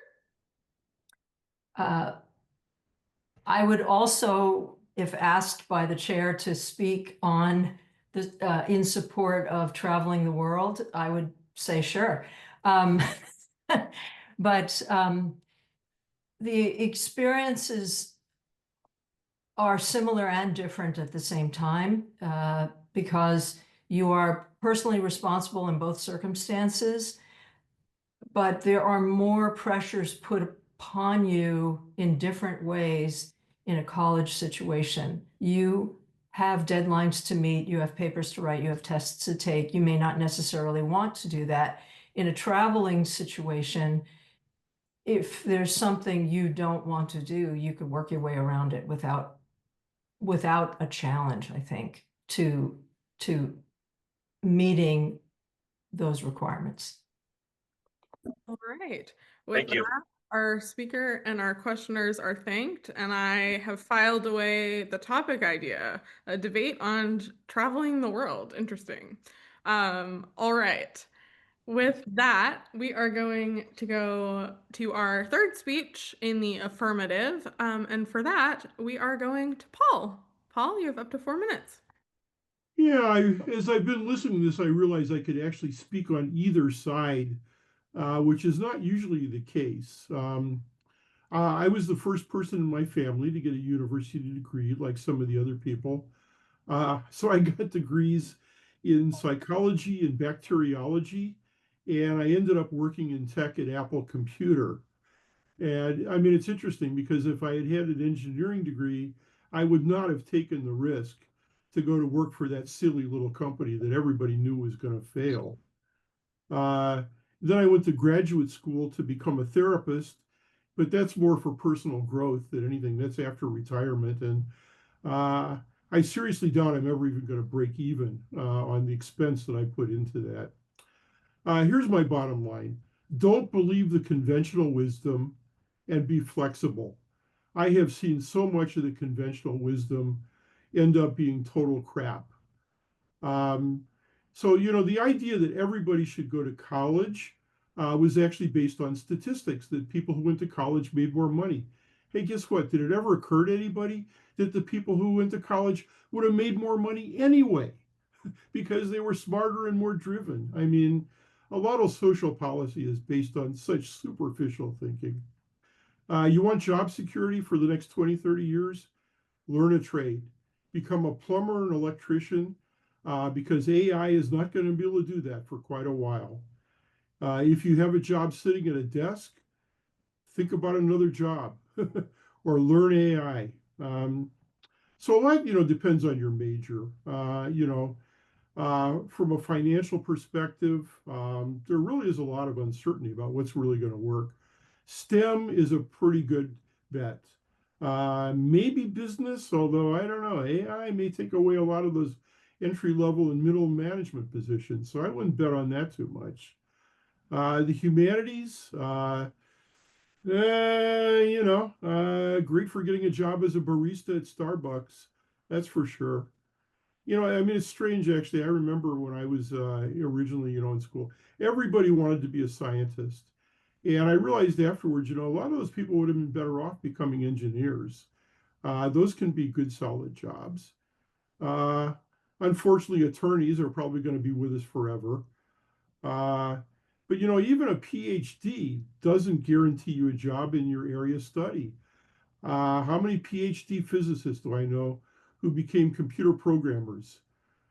E: I would also, if asked by the chair to speak on this in support of traveling the world, I would say sure. But the experiences are similar and different at the same time because you are personally responsible in both circumstances, but there are more pressures put upon you in different ways in a college situation. You have deadlines to meet, you have papers to write, you have tests to take. You may not necessarily want to do that. In a traveling situation, if there's something you don't want to do, you could work your way around it without a challenge, I think, to meeting those requirements.
A: All right.
O: Thank you.
A: Our speaker and our questioners are thanked, and I have filed away the topic idea, a debate on traveling the world. Interesting. All right. With that, we are going to go to our third speech in the affirmative. And for that, we are going to Paul. Paul, you have up to 4 minutes.
P: Yeah, as I've been listening to this, I realize I could actually speak on either side, which is not usually the case. I was the first person in my family to get a university degree, like some of the other people. So I got degrees in psychology and bacteriology, and I ended up working in tech at Apple Computer. And I mean, it's interesting because if I had had an engineering degree, I would not have taken the risk to go to work for that silly little company that everybody knew was going to fail. Then I went to graduate school to become a therapist, but that's more for personal growth than anything. That's after retirement. And I seriously doubt I'm ever even going to break even on the expense that I put into that. Here's my bottom line. Don't believe the conventional wisdom and be flexible. I have seen so much of the conventional wisdom end up being total crap. Um, so, the idea that everybody should go to college was actually based on statistics that people who went to college made more money. Hey, guess what? Did it ever occur to anybody that the people who went to college would have made more money anyway because they were smarter and more driven? I mean, a lot of social policy is based on such superficial thinking. You want job security for the next 20, 30 years? learn a trade, become a plumber, an electrician, because AI is not going to be able to do that for quite a while. If you have a job sitting at a desk, think about another job or learn AI. So a lot, depends on your major. From a financial perspective, there really is a lot of uncertainty about what's really going to work. STEM is a pretty good bet. Maybe business, although I don't know. AI may take away a lot of those entry level and middle management positions, so I wouldn't bet on that too much. The humanities, great for getting a job as a barista at Starbucks, that's for sure. I mean, it's strange actually. I remember when I was originally, in school, everybody wanted to be a scientist. And I realized afterwards, a lot of those people would have been better off becoming engineers. Those can be good, solid jobs. Uh, Unfortunately, attorneys are probably going to be with us forever. Uh, but even a PhD doesn't guarantee you a job in your area of study. How many PhD physicists do I know who became computer programmers?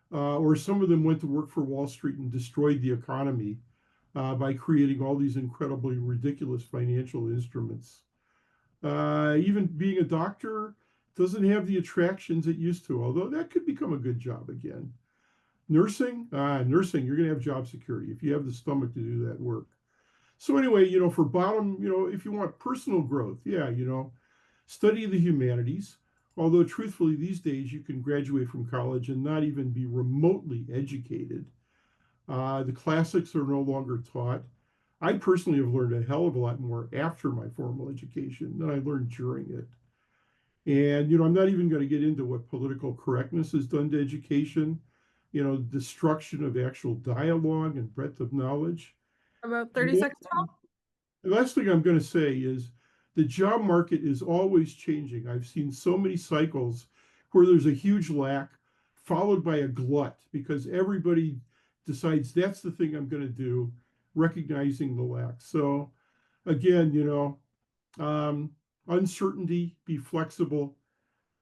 P: Or some of them went to work for Wall Street and destroyed the economy by creating all these incredibly ridiculous financial instruments. Even being a doctor doesn't have the attractions it used to, although that could become a good job again. Nursing, you're going to have job security if you have the stomach to do that work. So anyway, for bottom, if you want personal growth, yeah, study the humanities. Although truthfully, these days you can graduate from college and not even be remotely educated. The classics are no longer taught. I personally have learned a hell of a lot more after my formal education than I learned during it. And, I'm not even going to get into what political correctness has done to education, destruction of actual dialogue and breadth of knowledge.
A: About
P: And
A: 30 seconds.
P: the last thing I'm going to say is the job market is always changing. I've seen so many cycles where there's a huge lack followed by a glut because everybody decides that's the thing I'm going to do, recognizing the lack. So again, uncertainty, be flexible.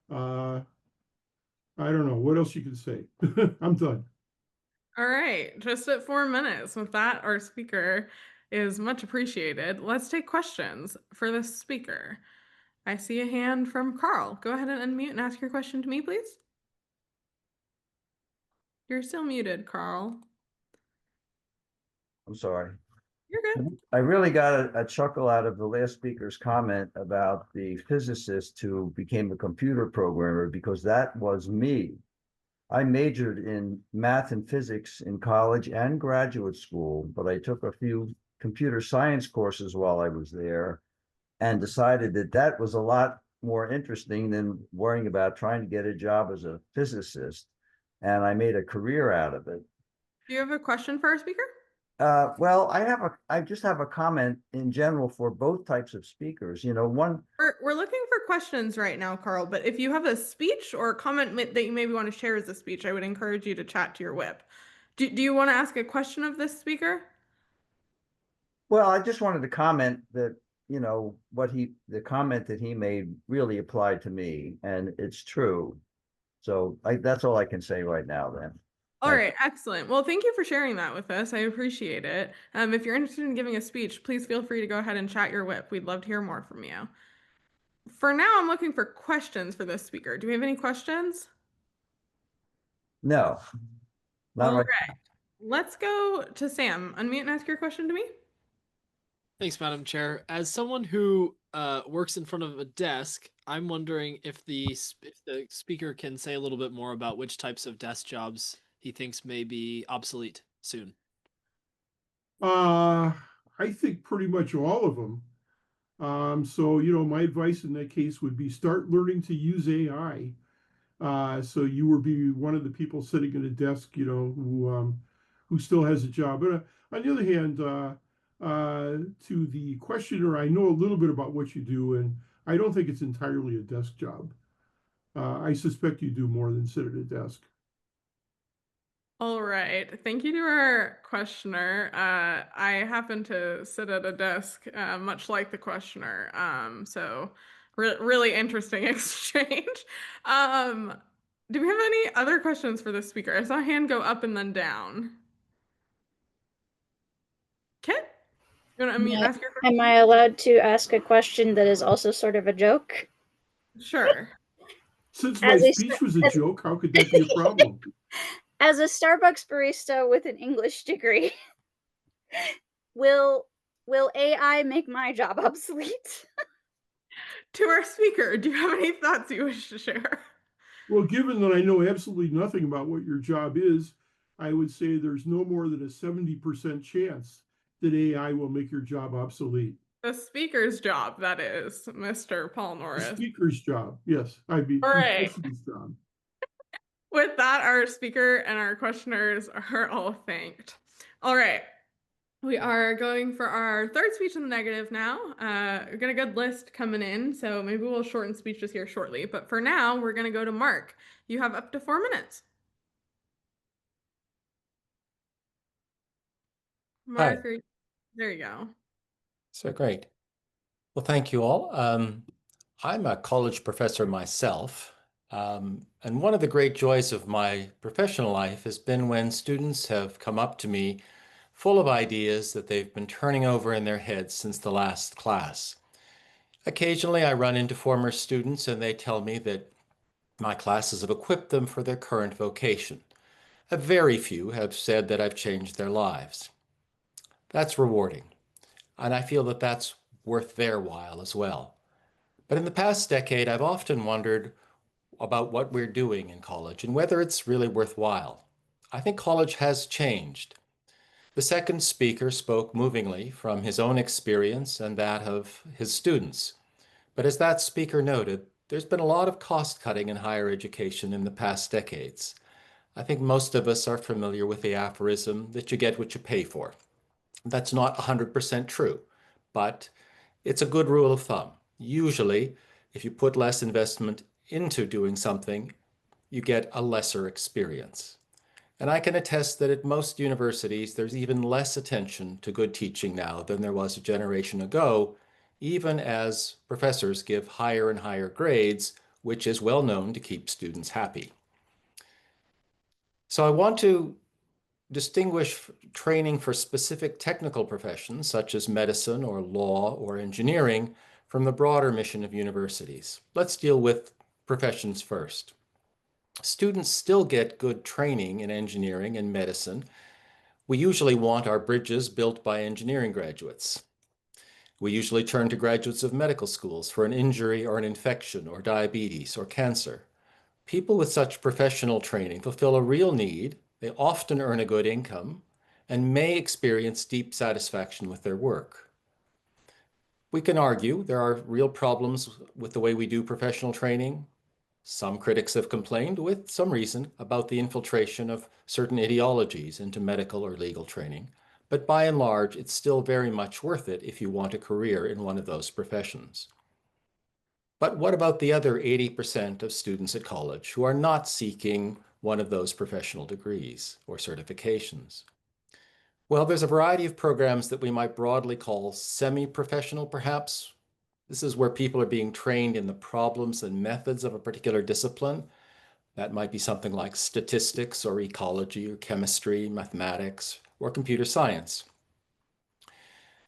P: Uh, I don't know what else you can say. I'm done.
A: All right, just at 4 minutes. With that, our speaker is much appreciated. Let's take questions for the speaker. I see a hand from Carl. Go ahead and unmute and ask your question to me, please. You're still muted, Carl.
Q: I'm sorry.
A: You're good.
Q: I really got a chuckle out of the last speaker's comment about the physicist who became a computer programmer because that was me. I majored in math and physics in college and graduate school, but I took a few computer science courses while I was there and decided that that was a lot more interesting than worrying about trying to get a job as a physicist. And I made a career out of it.
A: Do you have a question for our speaker?
Q: Well, I just have a comment in general for both types of speakers.
A: We're looking for questions right now, Carl, but if you have a speech or a comment that you maybe want to share as a speech, I would encourage you to chat to your whip. Do you want to ask a question of this speaker?
Q: Well, I just wanted to comment that, the comment that he made really applied to me, and it's true. So that's all I can say right now then.
A: All right, excellent. Well, thank you for sharing that with us. I appreciate it. If you're interested in giving a speech, please feel free to go ahead and chat your whip. We'd love to hear more from you. For now, I'm looking for questions for this speaker. Do we have any questions?
Q: No.
A: All right. Let's go to Sam. Unmute and ask your question to me.
K: Thanks, Madam Chair. As someone who works in front of a desk, I'm wondering if the speaker can say a little bit more about which types of desk jobs he thinks may be obsolete soon.
P: I think pretty much all of them. So, my advice in that case would be start learning to use AI. So you will be one of the people sitting at a desk, who still has a job. But on the other hand, to the questioner, I know a little bit about what you do, and I don't think it's entirely a desk job. I suspect you do more than sit at a desk.
A: All right. Thank you to our questioner. I happen to sit at a desk, much like the questioner. So Really interesting exchange. Um, do we have any other questions for the speaker? I saw a hand go up and then down. Kit, you want to unmute and ask your question?
G: Am I allowed to ask a question that is also sort of a joke?
A: Sure.
P: Since my speech was a joke, how could that be a problem?
G: As a Starbucks barista with an English degree, will AI make my job obsolete?
A: To our speaker, do you have any thoughts you wish to share?
P: Well, given that I know absolutely nothing about what your job is, I would say there's no more than a 70% chance that AI will make your job obsolete.
A: The speaker's job, that is, Mr. Paul
P: The
A: Norris.
P: speaker's job, yes, I'd be
A: All right.
P: listener's job.
A: With that, our speaker and our questioners are all thanked. All right. We are going for our third speech in the negative now. We've got a good list coming in, so maybe we'll shorten speeches here shortly. But for now, we're going to go to Mark. You have up to 4 minutes. Mark, there you go.
R: So great. Well, thank you all. I'm a college professor myself, and one of the great joys of my professional life has been when students have come up to me full of ideas that they've been turning over in their heads since the last class. Occasionally, I run into former students and they tell me that my classes have equipped them for their current vocation. A very few have said that I've changed their lives. That's rewarding, and I feel that that's worth their while as well. But in the past decade, I've often wondered about what we're doing in college and whether it's really worthwhile. I think college has changed. The second speaker spoke movingly from his own experience and that of his students. But as that speaker noted, there's been a lot of cost cutting in higher education in the past decades. I think most of us are familiar with the aphorism that you get what you pay for. That's not 100% true, but it's a good rule of thumb. Usually, if you put less investment into doing something, you get a lesser experience. And I can attest that at most universities, there's even less attention to good teaching now than there was a generation ago, even as professors give higher and higher grades, which is well known to keep students happy. So I want to distinguish training for specific technical professions, such as medicine or law or engineering, from the broader mission of universities. Let's deal with professions first. Students still get good training in engineering and medicine. We usually want our bridges built by engineering graduates. We usually turn to graduates of medical schools for an injury or an infection or diabetes or cancer. People with such professional training fulfill a real need, they often earn a good income, and may experience deep satisfaction with their work. We can argue there are real problems with the way we do professional training. Some critics have complained, with some reason, about the infiltration of certain ideologies into medical or legal training. But by and large, it's still very much worth it if you want a career in one of those professions. But what about the other 80% of students at college who are not seeking one of those professional degrees or certifications? Well, there's a variety of programs that we might broadly call semi-professional, perhaps. This is where people are being trained in the problems and methods of a particular discipline. That might be something like statistics or ecology or chemistry, mathematics, or computer science.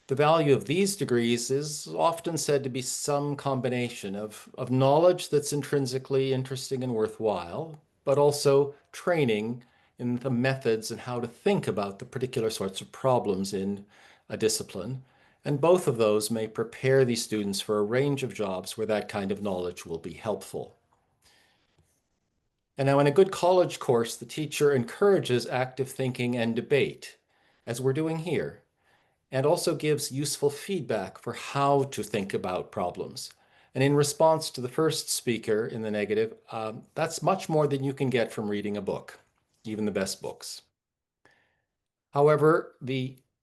R: The value of these degrees is often said to be some combination of knowledge that's intrinsically interesting and worthwhile, but also training in the methods and how to think about the particular sorts of problems in a discipline. And both of those may prepare these students for a range of jobs where that kind of knowledge will be helpful. And now in a good college course, the teacher encourages active thinking and debate, as we're doing here, and also gives useful feedback for how to think about problems. And in response to the first speaker in the negative, that's much more than you can get from reading a book, even the best books. However,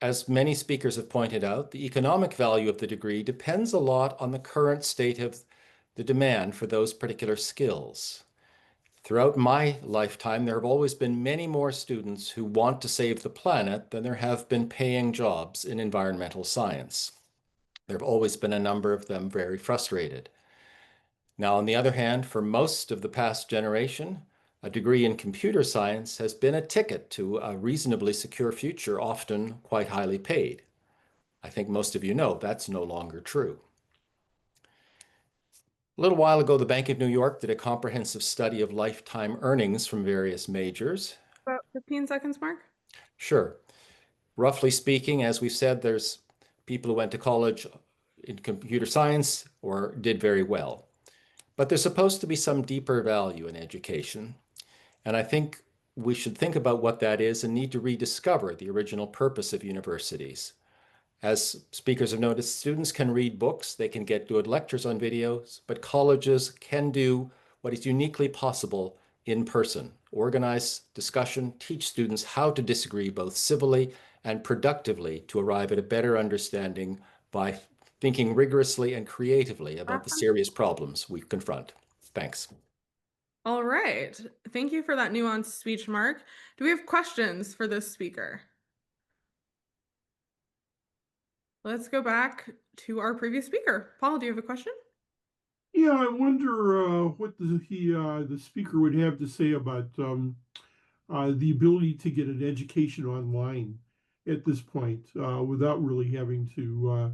R: as many speakers have pointed out, the economic value of the degree depends a lot on the current state of the demand for those particular skills. Throughout my lifetime, there have always been many more students who want to save the planet than there have been paying jobs in environmental science. There have always been a number of them very frustrated. Now, on the other hand, for most of the past generation, a degree in computer science has been a ticket to a reasonably secure future, often quite highly paid. I think most of you know that's no longer true. A little while ago, the Bank of New York did a comprehensive study of lifetime earnings from various majors.
A: About 15 seconds, Mark.
R: Sure. Roughly speaking, as we've said, there's people who went to college in computer science or did very well. But there's supposed to be some deeper value in education. And I think we should think about what that is and need to rediscover the original purpose of universities. As speakers have noticed, students can read books, they can get good lectures on videos, but colleges can do what is uniquely possible in person. Organize discussion, teach students how to disagree both civilly and productively to arrive at a better understanding by thinking rigorously and creatively about the serious problems we confront. Thanks.
A: All right. Thank you for that nuanced speech, Mark. Do we have questions for this speaker? Let's go back to our previous speaker. Paul, do you have a question?
P: Yeah, I wonder what the speaker would have to say about the ability to get an education online at this point without really having to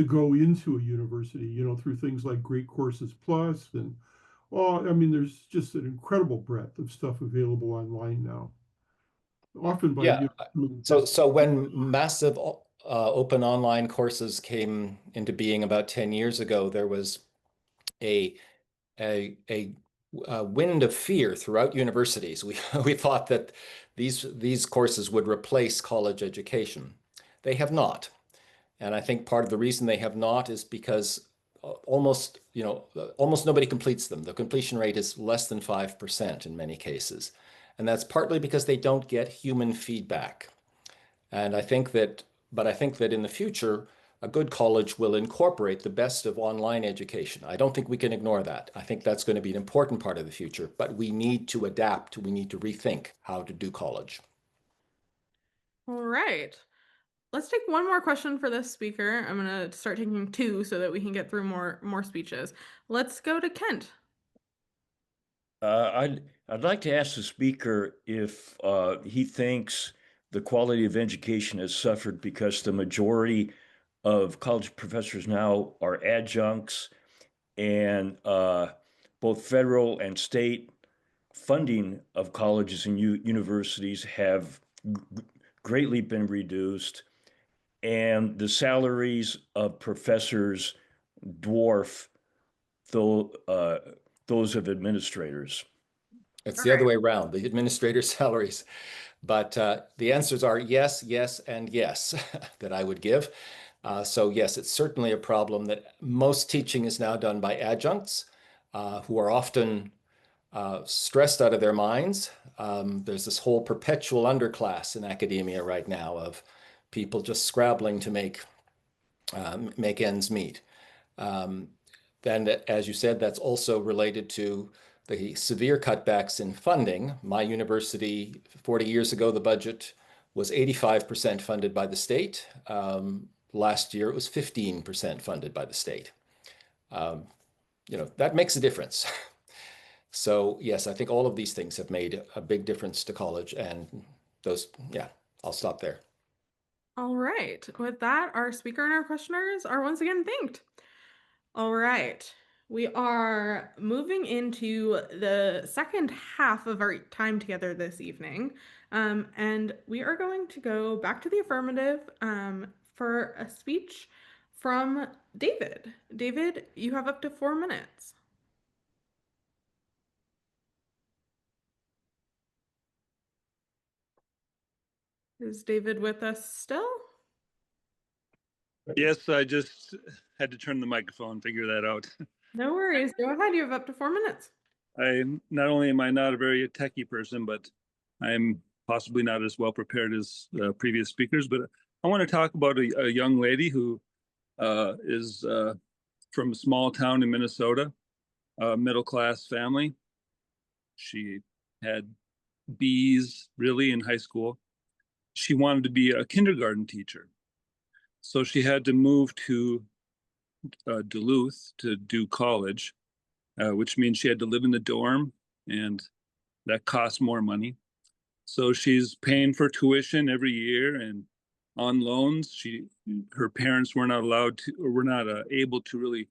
P: go into a university, through things like Great Courses Plus and I mean, there's just an incredible breadth of stuff available online now. Often by
R: Yeah. So when massive open online courses came into being about 10 years ago, there was a wind of fear throughout universities. We thought that these courses would replace college education. They have not. And I think part of the reason they have not is because almost nobody completes them. The completion rate is less than 5% in many cases. And that's partly because they don't get human feedback. And I think that in the future, a good college will incorporate the best of online education. I don't think we can ignore that. I think that's going to be an important part of the future, but we need to adapt. We need to rethink how to do college.
A: All right. Let's take one more question for this speaker. I'm going to start taking two so that we can get through more speeches. Let's go to Kent.
S: I'd like to ask the speaker if he thinks the quality of education has suffered because the majority of college professors now are adjuncts, and both federal and state funding of colleges and universities have greatly been reduced, and the salaries of professors dwarf those of administrators.
R: It's the other way around, the administrator's salaries. But the answers are yes, yes, and yes that I would give. So yes, it's certainly a problem that most teaching is now done by adjuncts who are often stressed out of their minds. There's this whole perpetual underclass in academia right now of people just scrabbling to make ends meet. Then, as you said, that's also related to the severe cutbacks in funding. My university, 40 years ago, the budget was 85% funded by the state. Last year, it was 15% funded by the state. That makes a difference. So yes, I think all of these things have made a big difference to college, and I'll stop there.
A: All right. With that, our speaker and our questioners are once again thanked. All right. We are moving into the second half of our time together this evening. And we are going to go back to the affirmative for a speech from David. David, you have up to 4 minutes. Is David with us still?
T: Yes, I just had to turn the microphone, figure that out.
A: No worries. Go ahead. You have up to 4 minutes.
T: Not only am I not a very techie person, but I'm possibly not as well prepared as previous speakers. But I want to talk about a young lady who is from a small town in Minnesota, a middle-class family. She had B's really in high school. She wanted to be a kindergarten teacher. So she had to move to Duluth to do college. which means she had to live in the dorm, and that costs more money. So she's paying for tuition every year and on loans. Her parents were not allowed to, or were not able to really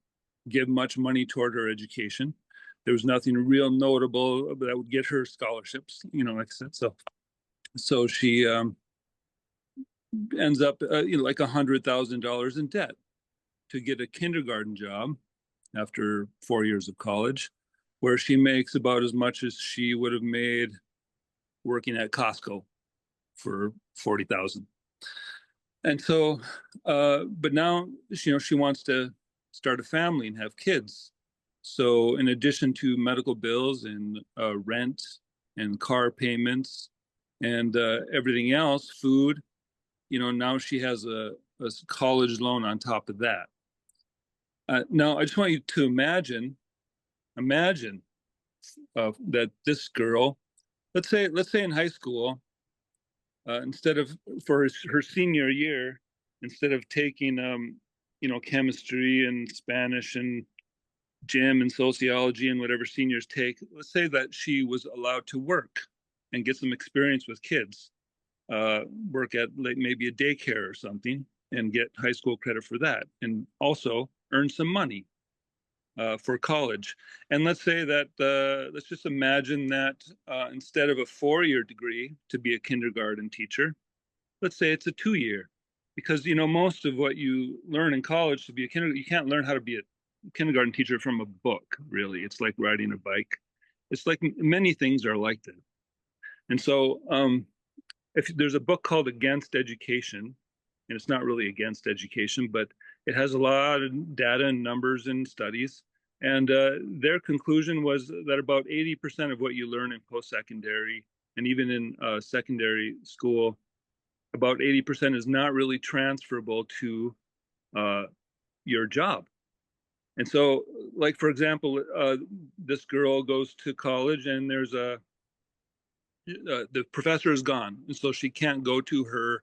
T: give much money toward her education. There was nothing real notable that would get her scholarships, like I said. So she ends up like $100,000 in debt to get a kindergarten job after 4 years of college, where she makes about as much as she would have made working at Costco for 40,000. And so, but now, she wants to start a family and have kids. So in addition to medical bills and rent and car payments and everything else, food, now she has a college loan on top of that. Now, I just want you to imagine that this girl, let's say in high school, instead of for her senior year, instead of taking chemistry and Spanish and gym and sociology and whatever seniors take, let's say that she was allowed to work and get some experience with kids, work at like maybe a daycare or something and get high school credit for that, and also earn some money for college. And let's say that, let's just imagine that instead of a 4-year degree to be a kindergarten teacher, let's say it's a 2-year. Because, most of what you learn in college to be a kindergarten, you can't learn how to be a kindergarten teacher from a book, really. It's like riding a bike. It's like many things are like that. And so if there's a book called Against Education, and it's not really against education, but it has a lot of data and numbers and studies. And their conclusion was that about 80% of what you learn in post-secondary and even in secondary school, about 80% is not really transferable to your job. And so, like, for example, this girl goes to college and there's the professor is gone. And so she can't go to her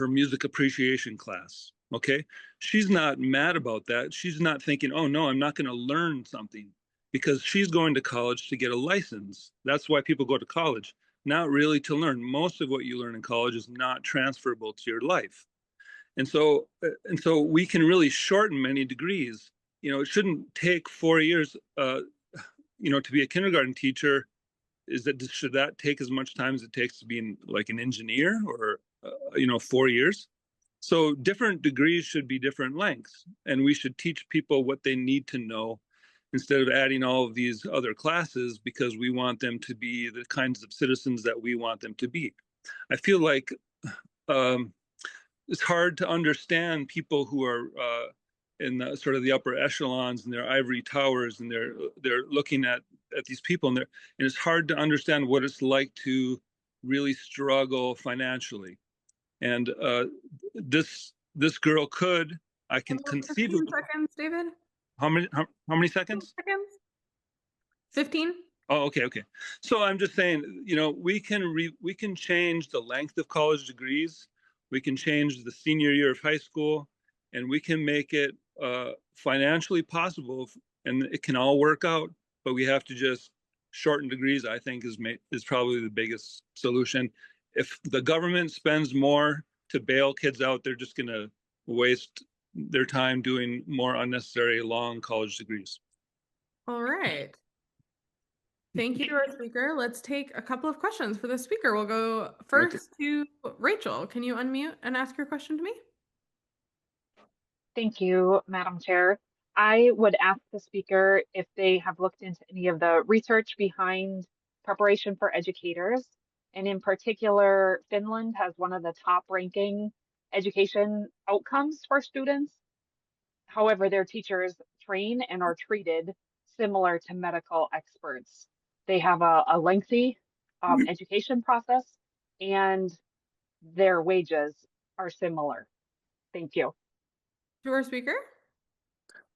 T: music appreciation class. Okay. She's not mad about that. She's not thinking, oh no, I'm not going to learn something, because she's going to college to get a license. That's why people go to college, not really to learn. Most of what you learn in college is not transferable to your life. And so we can really shorten many degrees. It shouldn't take 4 years, to be a kindergarten teacher. Should that take as much time as it takes to be like an engineer, or 4 years? So different degrees should be different lengths, and we should teach people what they need to know instead of adding all of these other classes because we want them to be the kinds of citizens that we want them to be. I feel like it's hard to understand people who are in the, sort of the upper echelons and their ivory towers, and they're looking at these people, and it's hard to understand what it's like to really struggle financially. And this girl could, I can conceive of.
A: 15 seconds, David.
T: How many seconds?
A: 15 seconds. 15.
T: Oh, okay. So I'm just saying, we can change the length of college degrees. We can change the senior year of high school, and we can make it financially possible, and it can all work out. But we have to just shorten degrees. I think is probably the biggest solution. If the government spends more to bail kids out, they're just going to waste their time doing more unnecessary long college degrees.
A: All right. Thank you to our speaker. Let's take a couple of questions for the speaker. We'll go first to Rachel. Can you unmute and ask your question to me?
U: Thank you, Madam Chair. I would ask the speaker if they have looked into any of the research behind preparation for educators. And in particular, Finland has one of the top ranking education outcomes for students. However, their teachers train and are treated similar to medical experts. They have a lengthy education process, and their wages are similar. Thank you.
A: To our speaker?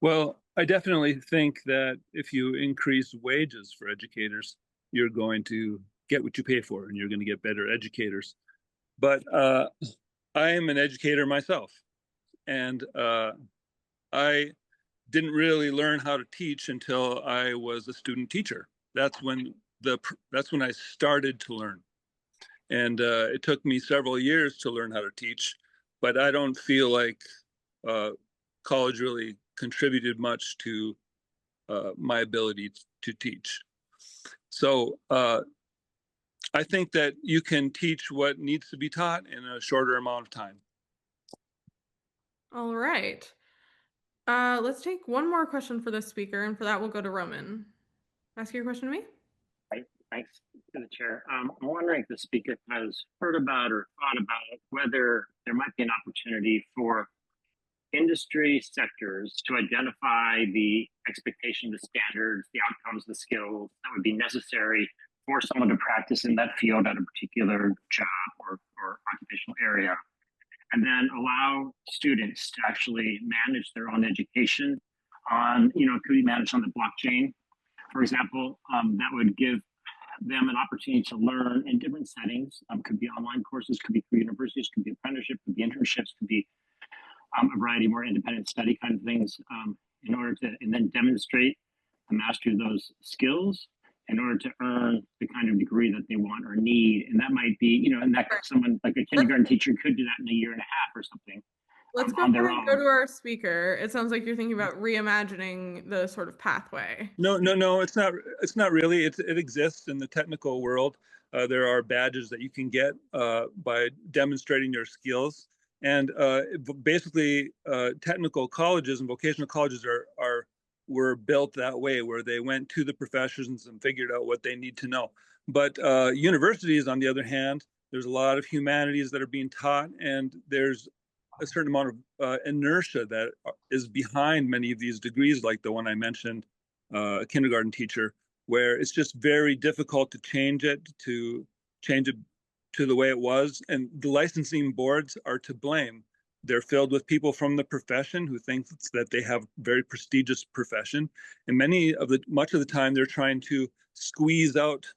T: Well, I definitely think that if you increase wages for educators, you're going to get what you pay for, and you're going to get better educators. But I am an educator myself, and I didn't really learn how to teach until I was a student teacher. That's when I started to learn. And it took me several years to learn how to teach, but I don't feel like college really contributed much to my ability to teach. So I think that you can teach what needs to be taught in a shorter amount of time.
A: All right. Let's take one more question for this speaker, and for that, we'll go to Roman. Ask your question to me.
L: Thanks to the chair. I'm wondering if the speaker has heard about or thought about whether there might be an opportunity for industry sectors to identify the expectation, the standards, the outcomes, the skills that would be necessary for someone to practice in that field at a particular job or occupational area, and then allow students to actually manage their own education on, it could be managed on the blockchain, for example. That would give them an opportunity to learn in different settings. Could be online courses, could be through universities, could be apprenticeship, could be internships, could be a variety of more independent study kind of things, in order to, and then demonstrate the mastery of those skills in order to earn the kind of degree that they want or need. And that might be, and that someone like a kindergarten teacher could do that in a year and a half or something.
A: Let's go
L: on their
A: ahead and go
L: own.
A: to our speaker. It sounds like you're thinking about reimagining the sort of pathway.
T: No, it's not. It's not really. It exists in the technical world. There are badges that you can get by demonstrating your skills, and basically, technical colleges and vocational colleges were built that way, where they went to the professions and figured out what they need to know. But universities, on the other hand, there's a lot of humanities that are being taught, and there's a certain amount of inertia that is behind many of these degrees, like the one I mentioned, a kindergarten teacher, where it's just very difficult to change it to the way it was. And the licensing boards are to blame. They're filled with people from the profession who think that they have a very prestigious profession. And much of the time, they're trying to squeeze out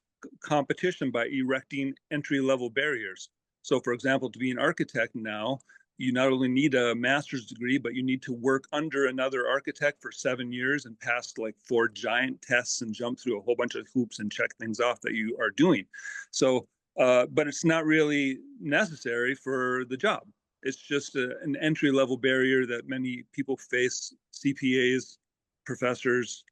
T: competition by erecting entry-level barriers. So, for example, to be an architect now, you not only need a master's degree, but you need to work under another architect for 7 years and pass like 4 giant tests and jump through a whole bunch of hoops and check things off that you are doing. So, but it's not really necessary for the job. It's just an entry-level barrier that many people face, CPAs, professors,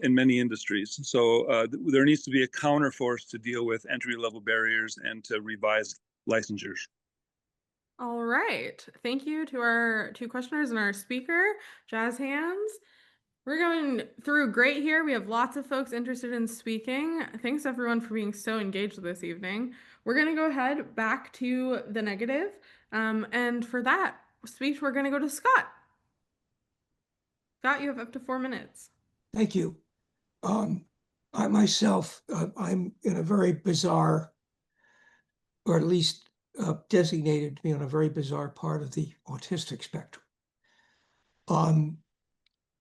T: in many industries. So there needs to be a counterforce to deal with entry-level barriers and to revise licensures.
A: All right. Thank you to our 2 questioners and our speaker. Jazz hands. We're going through great here. We have lots of folks interested in speaking. Thanks everyone for being so engaged this evening. We're going to go ahead back to the negative. And for that speech, we're going to go to Scott. Scott, you have up to 4 minutes.
C: Thank you. I myself, I'm in a very bizarre, or at least designated to be on a very bizarre part of the autistic spectrum.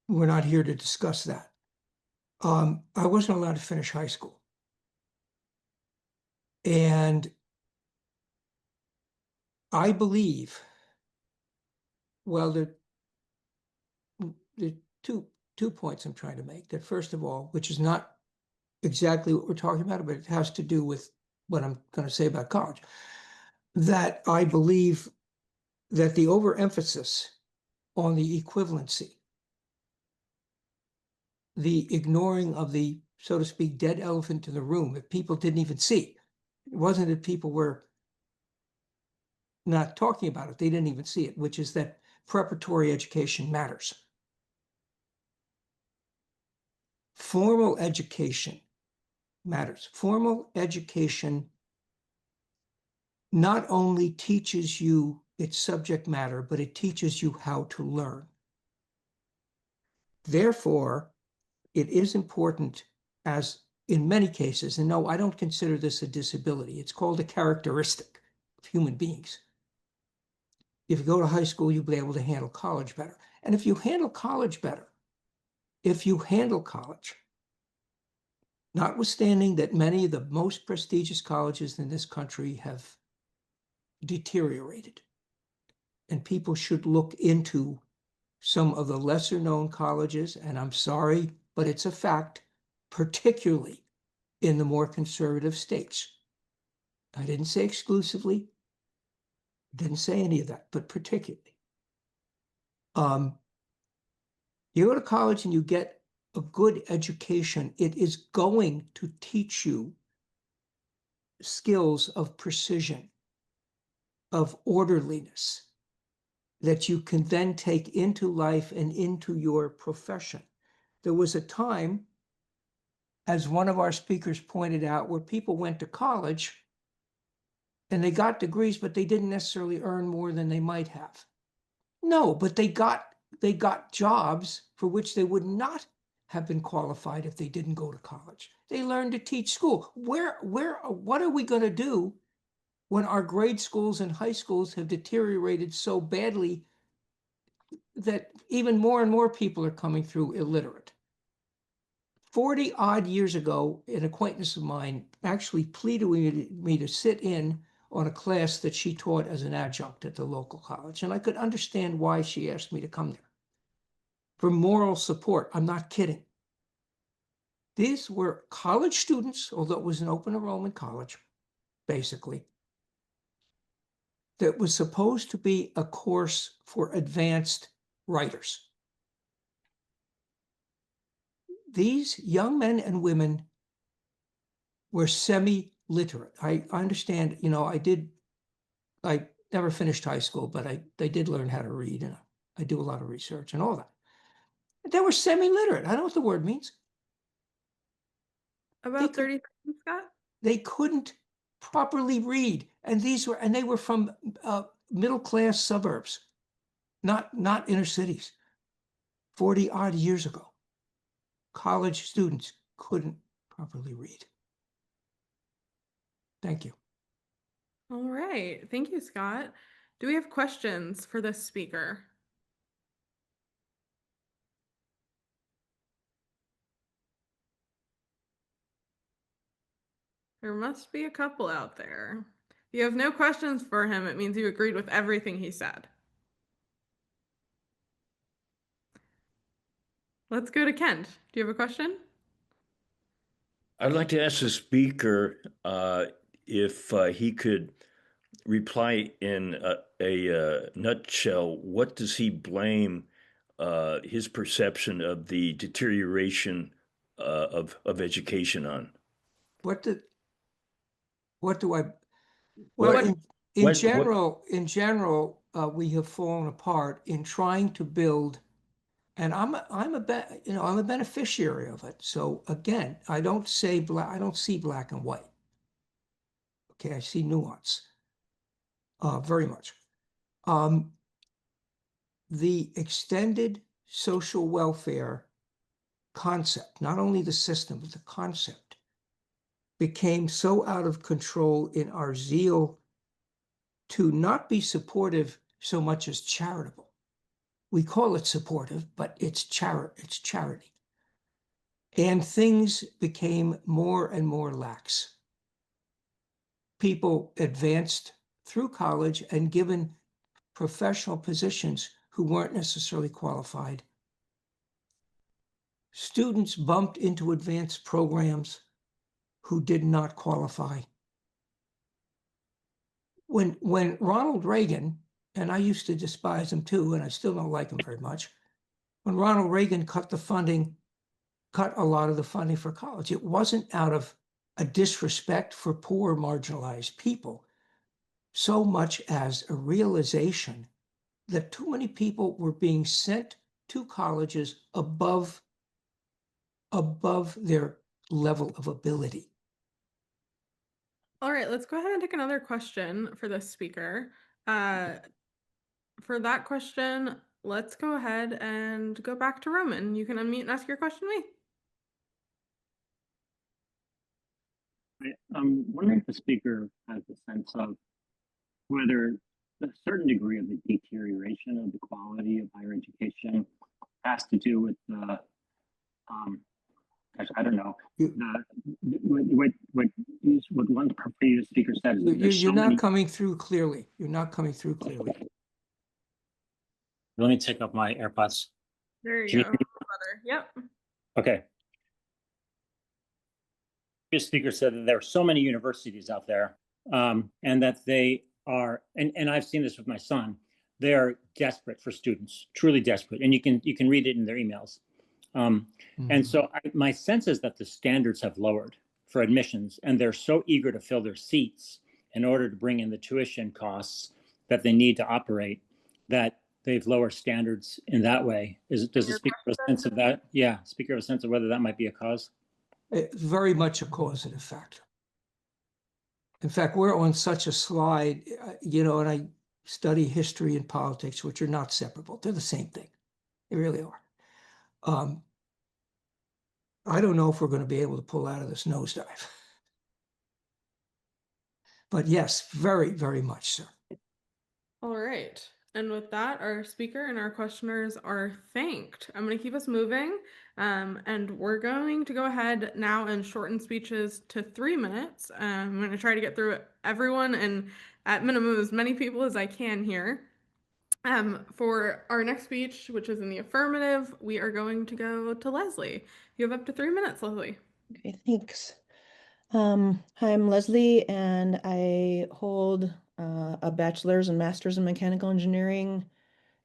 C: We're not here to discuss that. I wasn't allowed to finish high school. And I believe, well, the two points I'm trying to make. That first of all, which is not exactly what we're talking about, but it has to do with what I'm going to say about college, that I believe that the overemphasis on the equivalency, the ignoring of the, so to speak, dead elephant in the room that people didn't even see. It wasn't that people were not talking about it, they didn't even see it, which is that preparatory education matters. Formal education matters. Formal education not only teaches you its subject matter, but it teaches you how to learn. Therefore, it is important, as in many cases, and no, I don't consider this a disability. It's called a characteristic of human beings. If you go to high school, you'll be able to handle college better. And if you handle college better, notwithstanding that many of the most prestigious colleges in this country have deteriorated, and people should look into some of the lesser known colleges, and I'm sorry, but it's a fact, particularly in the more conservative states. I didn't say exclusively, didn't say any of that, but particularly. You go to college and you get a good education, it is going to teach you skills of precision, of orderliness, that you can then take into life and into your profession. There was a time, as one of our speakers pointed out, where people went to college and they got degrees, but they didn't necessarily earn more than they might have. No, but they got jobs for which they would not have been qualified if they didn't go to college. They learned to teach school. What are we going to do when our grade schools and high schools have deteriorated so badly that even more and more people are coming through illiterate? 40 odd years ago, an acquaintance of mine actually pleaded with me to sit in on a class that she taught as an adjunct at the local college. And I could understand why she asked me to come there. For moral support, I'm not kidding. These were college students, although it was an open enrollment college, basically, that was supposed to be a course for advanced writers. These young men and women were semi-literate. I understand, I never finished high school, but they did learn how to read, and I do a lot of research and all that. They were semi-literate. I don't know what the word means.
A: About 30 seconds, Scott?
C: They couldn't properly read, and they were from middle-class suburbs, not inner cities. 40 odd years ago, college students couldn't properly read. Thank you.
A: All right. Thank you, Scott. Do we have questions for this speaker? There must be a couple out there. If you have no questions for him, it means you agreed with everything he said. Let's go to Kent. Do you have a question?
S: I'd like to ask the speaker if he could reply in a nutshell. What does he blame his perception of the deterioration of education on?
C: What do I? Well, in general, we have fallen apart in trying to build. And I'm a beneficiary of it. So again, I don't see black and white. Okay, I see nuance, very much. The extended social welfare concept, not only the system, but the concept, became so out of control in our zeal to not be supportive so much as charitable. We call it supportive, but it's charity. And things became more and more lax. People advanced through college and given professional positions who weren't necessarily qualified. Students bumped into advanced programs who did not qualify. When Ronald Reagan, and I used to despise him too, and I still don't like him very much, when Ronald Reagan cut a lot of the funding for college, it wasn't out of a disrespect for poor marginalized people, so much as a realization that too many people were being sent to colleges above their level of ability.
A: All right, let's go ahead and take another question for this speaker. For that question, let's go ahead and go back to Roman. You can unmute and ask your question to me.
L: I'm wondering if the speaker has a sense of whether a certain degree of the deterioration of the quality of higher education has to do with the, I don't know, what one previous speaker said.
C: You're not coming through clearly. You're not coming through clearly.
L: Let me take up my AirPods.
A: There you
L: Can you
A: go.
L: hear me?
A: Better. Yep.
L: Okay. The speaker said that there are so many universities out there, and that they are, and I've seen this with my son, they are desperate for students, truly desperate, and you can read it in their emails. And so my sense is that the standards have lowered for admissions, and they're so eager to fill their seats in order to bring in the tuition costs that they need to operate, that they've lowered standards in that way. Does the speaker have a sense of that? Yeah, speaker have a sense of whether that might be a cause?
C: It's very much a causative factor. In fact, we're on such a slide, and I study history and politics, which are not separable. They're the same thing. They really are. I don't know if we're going to be able to pull out of this nosedive. But yes, very, very much so.
A: All right. And with that, our speaker and our questioners are thanked. I'm going to keep us moving. And we're going to go ahead now and shorten speeches to 3 minutes. I'm going to try to get through everyone and at minimum as many people as I can here. For our next speech, which is in the affirmative, we are going to go to Leslie. You have up to 3 minutes, Leslie.
N: Okay, thanks. Hi, I'm Leslie, and I hold a bachelor's and master's in mechanical engineering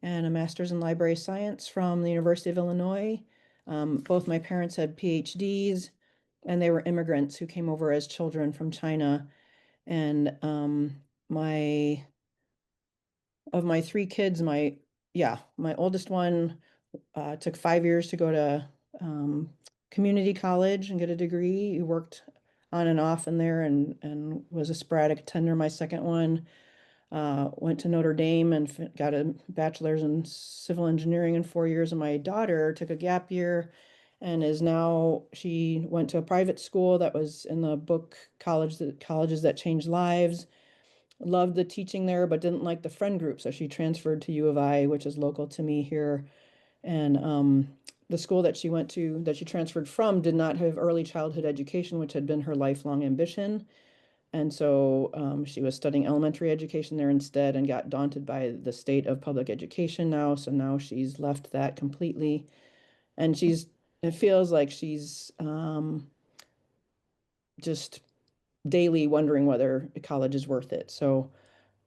N: and a master's in library science from the University of Illinois. Both my parents had PhDs, and they were immigrants who came over as children from China. And of my 3 kids, my oldest one took 5 years to go to community college and get a degree. He worked on and off in there and was a sporadic attender. My second one went to Notre Dame and got a bachelor's in civil engineering in 4 years. And my daughter took a gap year and she went to a private school that was in the book Colleges That Change Lives. Loved the teaching there, but didn't like the friend group. So she transferred to U of I, which is local to me here. And the school that she went to, that she transferred from, did not have early childhood education, which had been her lifelong ambition. And so she was studying elementary education there instead and got daunted by the state of public education now. So now she's left that completely. And it feels like she's just daily wondering whether college is worth it. So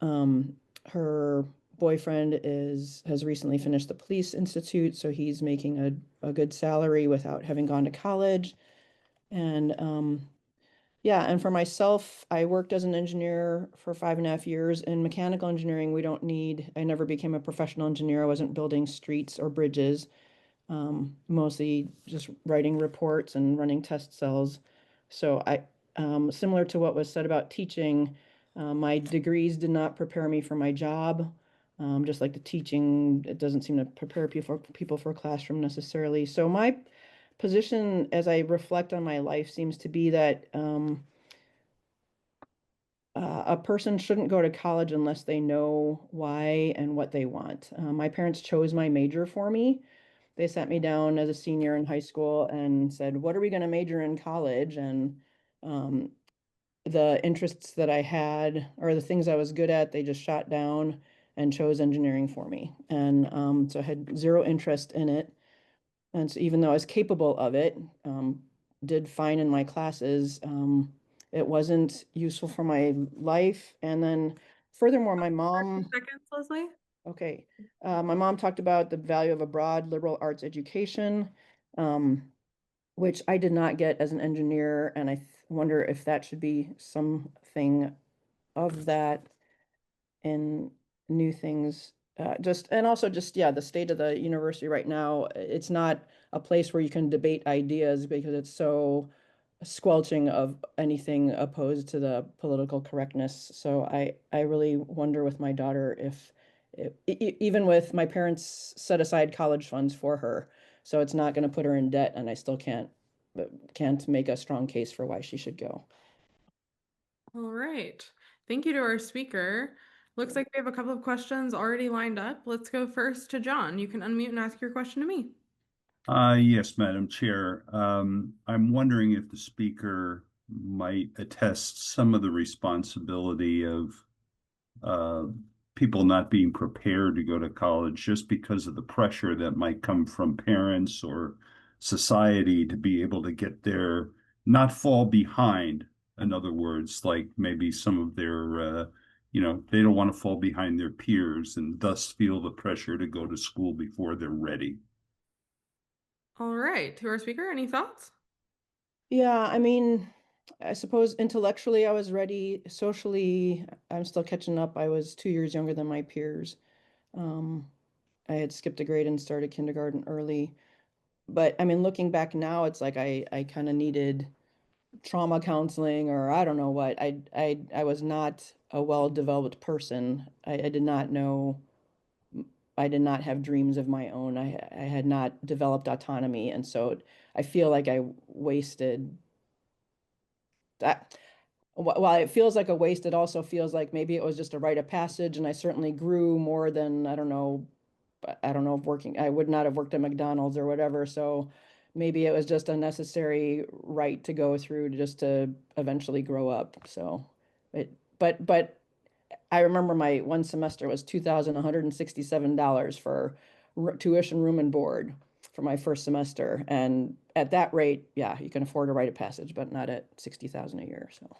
N: her boyfriend has recently finished the police institute, so he's making a good salary without having gone to college. And and for myself, I worked as an engineer for 5.5 years. In mechanical engineering, I never became a professional engineer. I wasn't building streets or bridges, mostly just writing reports and running test cells. So similar to what was said about teaching, my degrees did not prepare me for my job. Just like the teaching, it doesn't seem to prepare people for a classroom necessarily. So my position as I reflect on my life seems to be that a person shouldn't go to college unless they know why and what they want. My parents chose my major for me. They sat me down as a senior in high school and said, "What are we going to major in college?" And the interests that I had or the things I was good at, they just shot down and chose engineering for me. And so I had zero interest in it. And so even though I was capable of it, did fine in my classes, it wasn't useful for my life. And then furthermore, my mom,
A: Seconds, Leslie.
N: okay, my mom talked about the value of a broad liberal arts education, which I did not get as an engineer. And I wonder if that should be something of that in new things. The state of the university right now, it's not a place where you can debate ideas because it's so squelching of anything opposed to the political correctness. So I really wonder with my daughter if even with my parents set aside college funds for her, so it's not going to put her in debt, and I still can't make a strong case for why she should go.
A: All right. Thank you to our speaker. Looks like we have a couple of questions already lined up. Let's go first to John. You can unmute and ask your question to me.
D: Yes, Madam Chair. I'm wondering if the speaker might attest some of the responsibility of people not being prepared to go to college just because of the pressure that might come from parents or society to be able to get there, not fall behind. In other words, like maybe some of their, they don't want to fall behind their peers and thus feel the pressure to go to school before they're ready.
A: All right, to our speaker, any thoughts?
N: Yeah, I mean, I suppose intellectually I was ready. Socially, I'm still catching up. I was 2 years younger than my peers. I had skipped a grade and started kindergarten early. But I mean, looking back now, it's like I kind of needed trauma counseling, or I don't know what. I was not a well-developed person. I did not know, I did not have dreams of my own. I had not developed autonomy, and so I feel like I wasted that. While it feels like a waste, it also feels like maybe it was just a rite of passage, and I certainly grew more than, I don't know if working, I would not have worked at McDonald's or whatever. So maybe it was just a necessary rite to go through just to eventually grow up. So but I remember my one semester was $2,167 for tuition, room, and board for my first semester. And at that rate, yeah, you can afford a rite of passage, but not at 60,000 a year. So.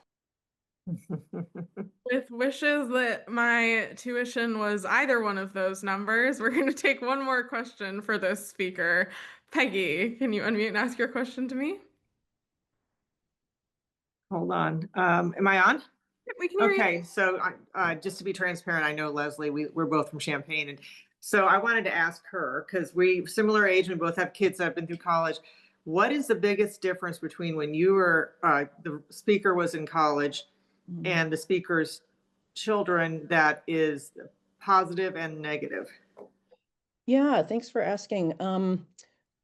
A: With wishes that my tuition was either one of those numbers, we're going to take one more question for this speaker. Peggy, can you unmute and ask your question to me?
H: Hold on. Am I on?
A: Yep, we can hear you.
H: Okay, so just to be transparent, I know Leslie, we're both from Champaign. And so I wanted to ask her, because we similar age, we both have kids that have been through college. What is the biggest difference between when you were, the speaker was in college and the speaker's children that is positive and negative?
N: Yeah, thanks for asking.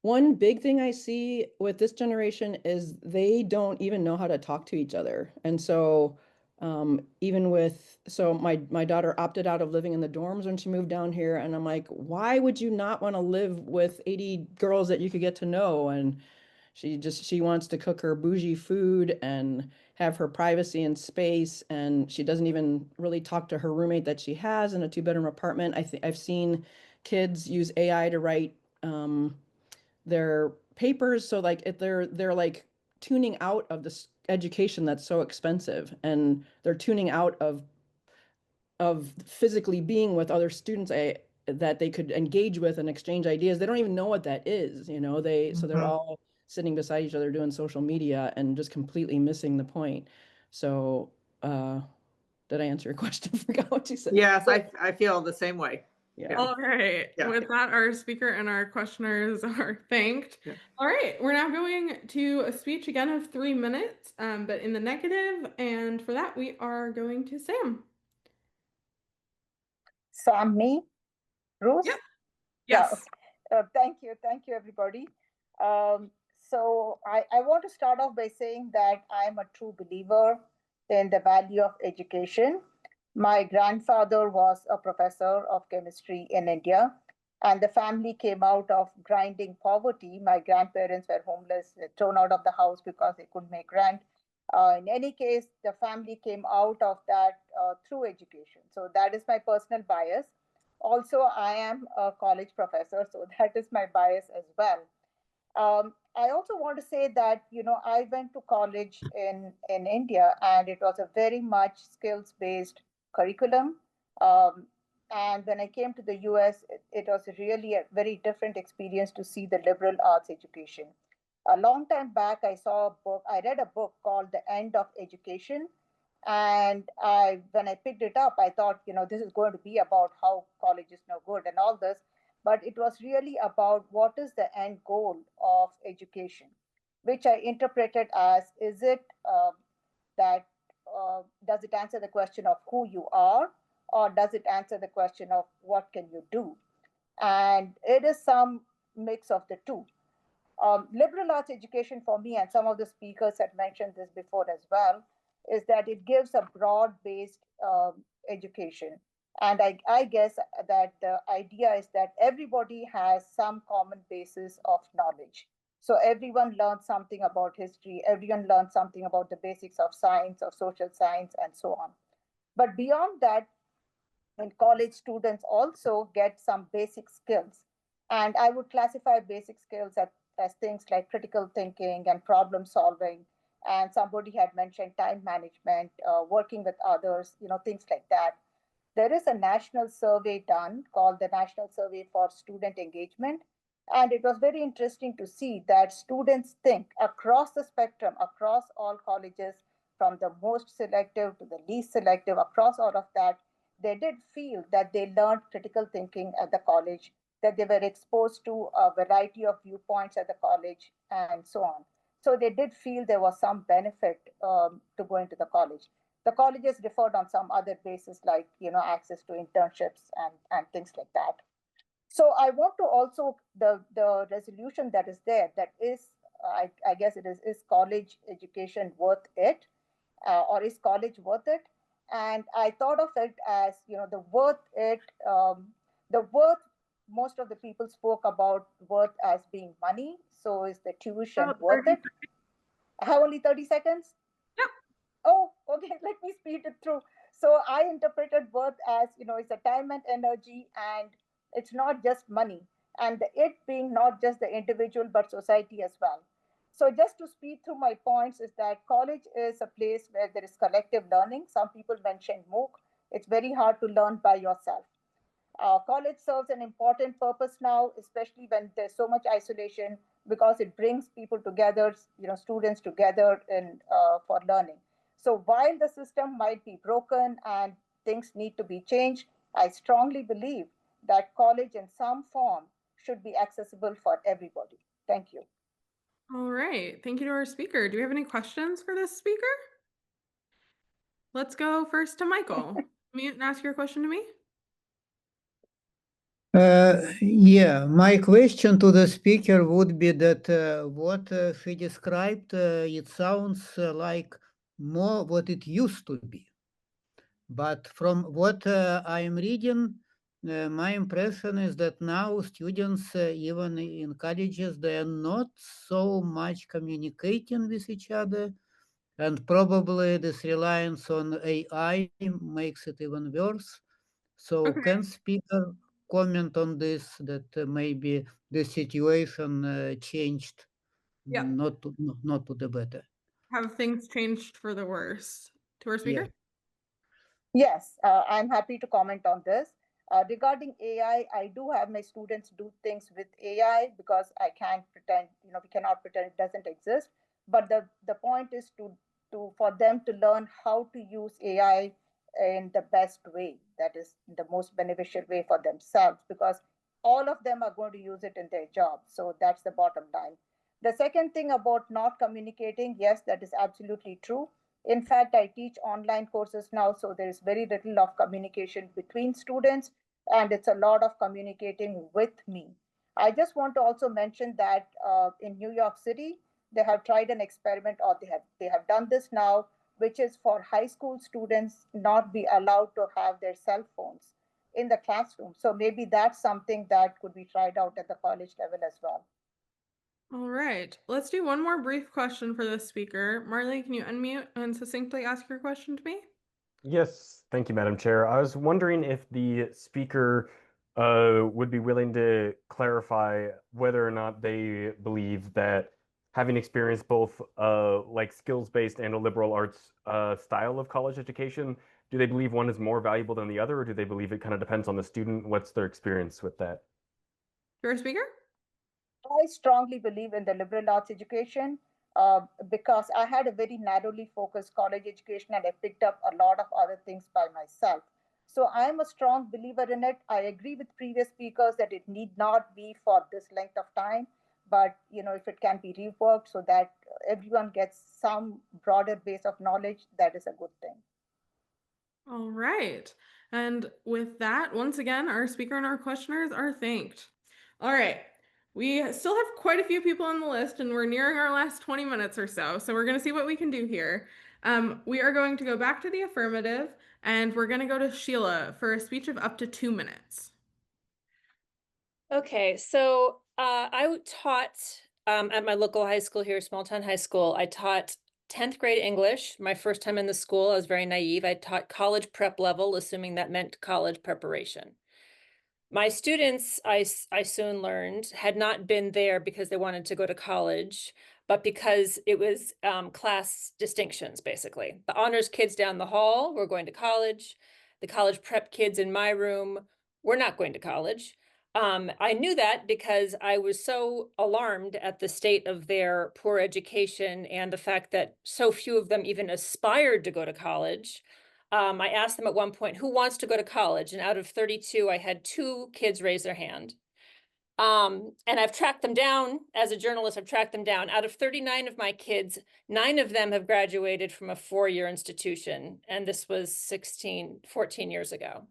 N: One big thing I see with this generation is they don't even know how to talk to each other. And so so my daughter opted out of living in the dorms when she moved down here, and I'm like, why would you not want to live with 80 girls that you could get to know? And she wants to cook her bougie food and have her privacy and space, and she doesn't even really talk to her roommate that she has in a 2-bedroom apartment. I've seen kids use AI to write their papers, so like if they're like tuning out of this education that's so expensive, and they're tuning out of physically being with other students that they could engage with and exchange ideas. They don't even know what that is, so they're all sitting beside each other doing social media and just completely missing the point. So did I answer your question? I forgot what you said.
H: Yes, I feel the same way.
N: Yeah.
A: All right.
H: Yeah.
A: With that, our speaker and our questioners are thanked. Yeah. All right. We're now going to a speech again of 3 minutes, but in the negative. And for that, we are going to Sam.
B: Sam, me? Bruce?
A: Yep. Yes.
B: Yeah. Thank you, everybody. So I want to start off by saying that I'm a true believer in the value of education. My grandfather was a professor of chemistry in India, and the family came out of grinding poverty. My grandparents were homeless, thrown out of the house because they couldn't make rent. In any case, the family came out of that through education. So that is my personal bias. Also, I am a college professor, so that is my bias as well. I also want to say that, I went to college in India, and it was a very much skills-based curriculum. And when I came to the US, it was really a very different experience to see the liberal arts education. A long time back, I read a book called The End of Education. And when I picked it up, I thought, this is going to be about how college is no good and all this. But it was really about what is the end goal of education, which I interpreted as, is it does it answer the question of who you are, or does it answer the question of what can you do? And it is some mix of the two. Liberal arts education for me, and some of the speakers had mentioned this before as well, is that it gives a broad-based education. And I guess that the idea is that everybody has some common basis of knowledge. So everyone learns something about history, everyone learns something about the basics of science, of social science, and so on. But beyond that, in college, students also get some basic skills. And I would classify basic skills as things like critical thinking and problem solving. And somebody had mentioned time management, working with others, things like that. There is a national survey done called the National Survey for Student Engagement. And it was very interesting to see that students think across the spectrum, across all colleges, from the most selective to the least selective, across all of that, they did feel that they learned critical thinking at the college, that they were exposed to a variety of viewpoints at the college, and so on. So they did feel there was some benefit to going to the college. The colleges differed on some other basis, like access to internships and things like that. So I want to also the resolution that is there, that is, I guess it is college education worth it, or is college worth it? And I thought of it as, the worth it, the worth. Most of the people spoke about worth as being money. So is the tuition worth it? I have only 30 seconds. Oh, okay, let me speed it through. So I interpreted worth as, it's a time and energy, and it's not just money. And it being not just the individual, but society as well. So just to speed through my points is that college is a place where there is collective learning. Some people mentioned MOOC. It's very hard to learn by yourself. College serves an important purpose now, especially when there's so much isolation, because it brings people together, students together for learning. So while the system might be broken and things need to be changed, I strongly believe that college in some form should be accessible for everybody. Thank you.
A: All right. Thank you to our speaker. Do we have any questions for this speaker? Let's go first to Michael. Mute and ask your question to me.
I: Yeah, my question to the speaker would be that what he described, it sounds like more what it used to be. But from what I am reading, my impression is that now students, even in colleges, they are not so much communicating with each other. And probably this reliance on AI makes it even worse. So can speaker comment on this, that maybe the situation changed,
A: Yeah.
I: not to the better?
A: Have things changed for the worse? To our speaker?
I: Yeah.
B: Yes, I'm happy to comment on this. Regarding AI, I do have my students do things with AI because I can't pretend, we cannot pretend it doesn't exist. But the point is to for them to learn how to use AI in the best way, that is the most beneficial way for themselves, because all of them are going to use it in their job. So that's the bottom line. The second thing about not communicating, yes, that is absolutely true. In fact, I teach online courses now, so there is very little of communication between students, and it's a lot of communicating with me. I just want to also mention that in New York City, they have tried an experiment, or they have done this now, which is for high school students not be allowed to have their cell phones in the classroom. So maybe that's something that could be tried out at the college level as well.
A: All right. Let's do one more brief question for this speaker. Marley, can you unmute and succinctly ask your question to me?
V: Yes, thank you, Madam Chair. I was wondering if the speaker would be willing to clarify whether or not they believe that having experienced both like skills-based and a liberal arts style of college education, do they believe one is more valuable than the other, or do they believe it kind of depends on the student? What's their experience with that?
A: Your speaker?
B: I strongly believe in the liberal arts education because I had a very narrowly focused college education and I picked up a lot of other things by myself. So I am a strong believer in it. I agree with previous speakers that it need not be for this length of time, but if it can be reworked so that everyone gets some broader base of knowledge, that is a good thing.
A: All right. And with that, once again, our speaker and our questioners are thanked. All right. We still have quite a few people on the list, and we're nearing our last 20 minutes or so. So we're going to see what we can do here. We are going to go back to the affirmative, and we're going to go to Sheila for a speech of up to 2 minutes.
W: Okay, so I taught at my local high school here, small town high school. I taught
F: 10th grade English, my first time in the school. I was very naive. I taught college prep level, assuming that meant college preparation. My students, I soon learned, had not been there because they wanted to go to college, but because it was class distinctions, basically. The honors kids down the hall were going to college. The college prep kids in my room were not going to college. I knew that because I was so alarmed at the state of their poor education and the fact that so few of them even aspired to go to college. I asked them at one point, who wants to go to college? And out of 32, I had 2 kids raise their hand. And I've tracked them down as a journalist. I've tracked them down. Out of 39 of my kids, 9 of them have graduated from a 4-year institution. And this was 14 years ago.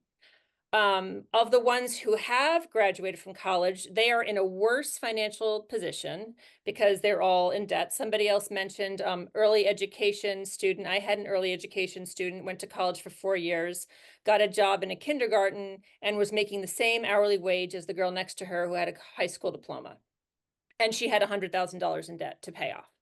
F: Of the ones who have graduated from college, they are in a worse financial position because they're all in debt. Somebody else mentioned early education student. I had an early education student, went to college for 4 years, got a job in a kindergarten, and was making the same hourly wage as the girl next to her who had a high school diploma. And she had $100,000 in debt to pay off.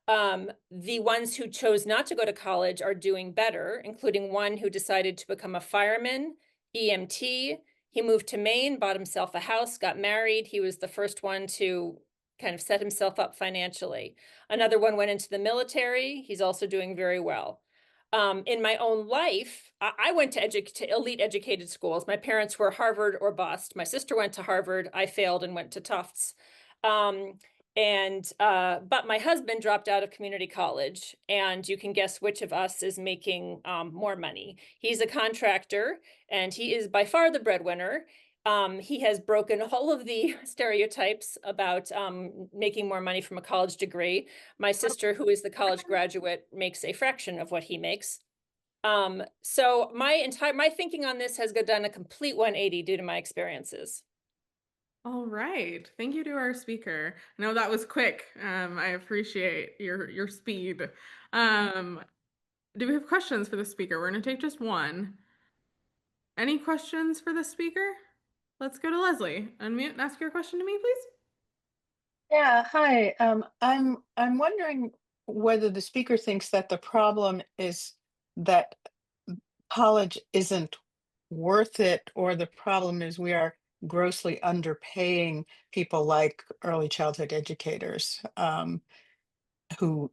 F: The ones who chose not to go to college are doing better, including one who decided to become a fireman, EMT. He moved to Maine, bought himself a house, got married. He was the first one to kind of set himself up financially. Another one went into the military. He's also doing very well. In my own life, I went to elite educated schools. My parents were Harvard or bust. My sister went to Harvard. I failed and went to Tufts. But my husband dropped out of community college, and you can guess which of us is making more money. He's a contractor, and he is by far the breadwinner. He has broken all of the stereotypes about making more money from a college degree. My sister, who is the college graduate, makes a fraction of what he makes. So my thinking on this has done a complete 180 due to my experiences.
A: All right. Thank you to our speaker. I know that was quick. I appreciate your speed. Do we have questions for the speaker? We're going to take just one. Any questions for the speaker? Let's go to Leslie. Unmute and ask your question to me, please.
J: Yeah, hi. I'm wondering whether the speaker thinks that the problem is that college isn't worth it, or the problem is we are grossly underpaying people like early childhood educators, who,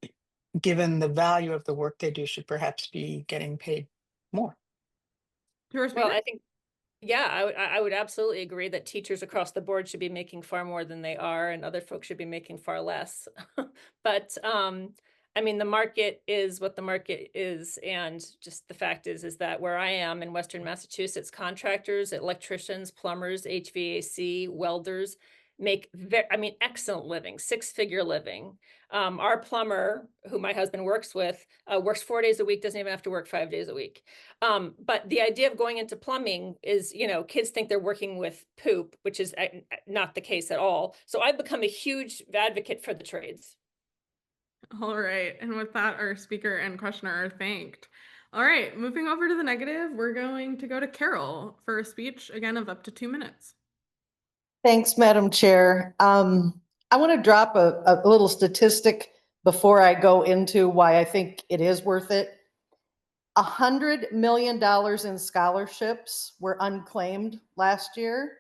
J: given the value of the work they do, should perhaps be getting paid more.
F: Well, I think, yeah, I would absolutely agree that teachers across the board should be making far more than they are, and other folks should be making far less. But I mean, the market is what the market is, and just the fact is that where I am in Western Massachusetts, contractors, electricians, plumbers, HVAC, welders make excellent living, 6-figure living. Our plumber, who my husband works with, works 4 days a week, doesn't even have to work 5 days a week. But the idea of going into plumbing is, kids think they're working with poop, which is not the case at all. So I've become a huge advocate for the trades.
A: All right. And with that, our speaker and questioner are thanked. All right. Moving over to the negative, we're going to go to Carol for a speech, again, of up to 2 minutes.
W: Thanks, Madam Chair. I want to drop a little statistic before I go into why I think it is worth it. $100 million in scholarships were unclaimed last year.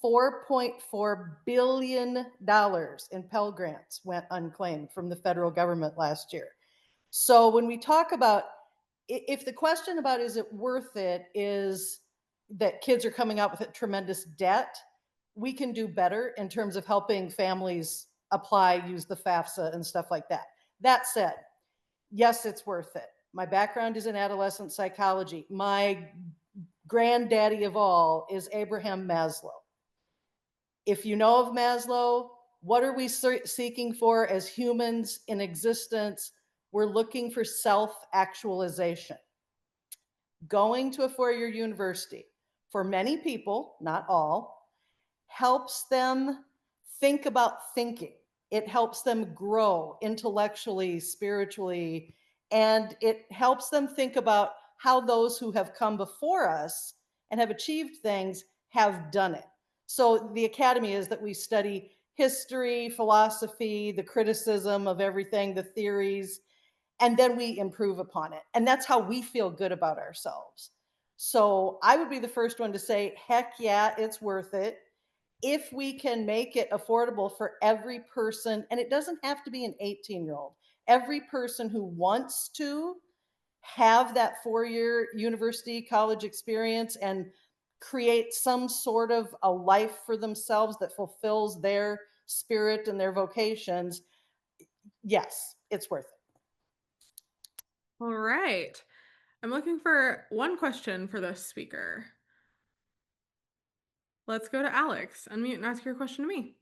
W: $4.4 billion in Pell Grants went unclaimed from the federal government last year. So when we talk about, if the question about is it worth it is that kids are coming out with a tremendous debt, we can do better in terms of helping families apply, use the FAFSA and stuff like that. That said, yes, it's worth it. My background is in adolescent psychology. My granddaddy of all is Abraham Maslow. If you know of Maslow, what are we seeking for as humans in existence? We're looking for self-actualization. Going to a 4-year university, for many people, not all, helps them think about thinking. It helps them grow intellectually, spiritually, and it helps them think about how those who have come before us and have achieved things have done it. So the academy is that we study history, philosophy, the criticism of everything, the theories, and then we improve upon it. And that's how we feel good about ourselves. So I would be the first one to say, heck yeah, it's worth it. If we can make it affordable for every person, and it doesn't have to be an 18-year-old, every person who wants to have that 4-year university college experience and create some sort of a life for themselves that fulfills their spirit and their vocations, yes, it's worth it.
A: All right. I'm looking for one question for this speaker. Let's go to Alex. Unmute and ask your question to me.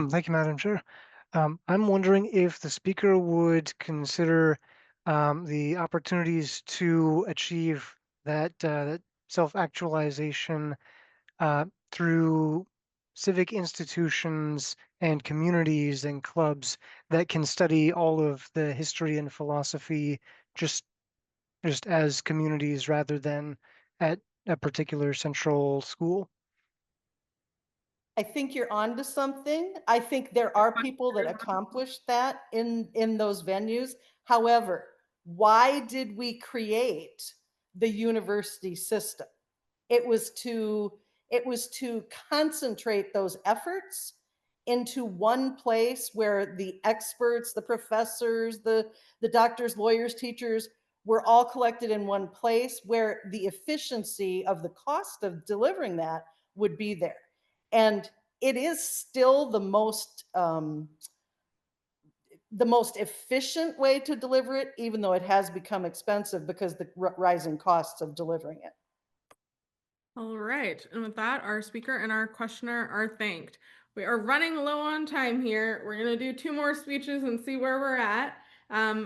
E: Thank you, Madam Chair. I'm wondering if the speaker would consider the opportunities to achieve that self-actualization through civic institutions and communities and clubs that can study all of the history and philosophy just as communities rather than at a particular central school.
W: I think you're onto something. I think there are people that accomplish that in those venues. However, why did we create the university system? It was to concentrate those efforts into one place where the experts, the professors, the doctors, lawyers, teachers were all collected in one place where the efficiency of the cost of delivering that would be there. And it is still the most efficient way to deliver it, even though it has become expensive because the rising costs of delivering it.
A: All right. And with that, our speaker and our questioner are thanked. We are running low on time here. We're going to do 2 more speeches and see where we're at.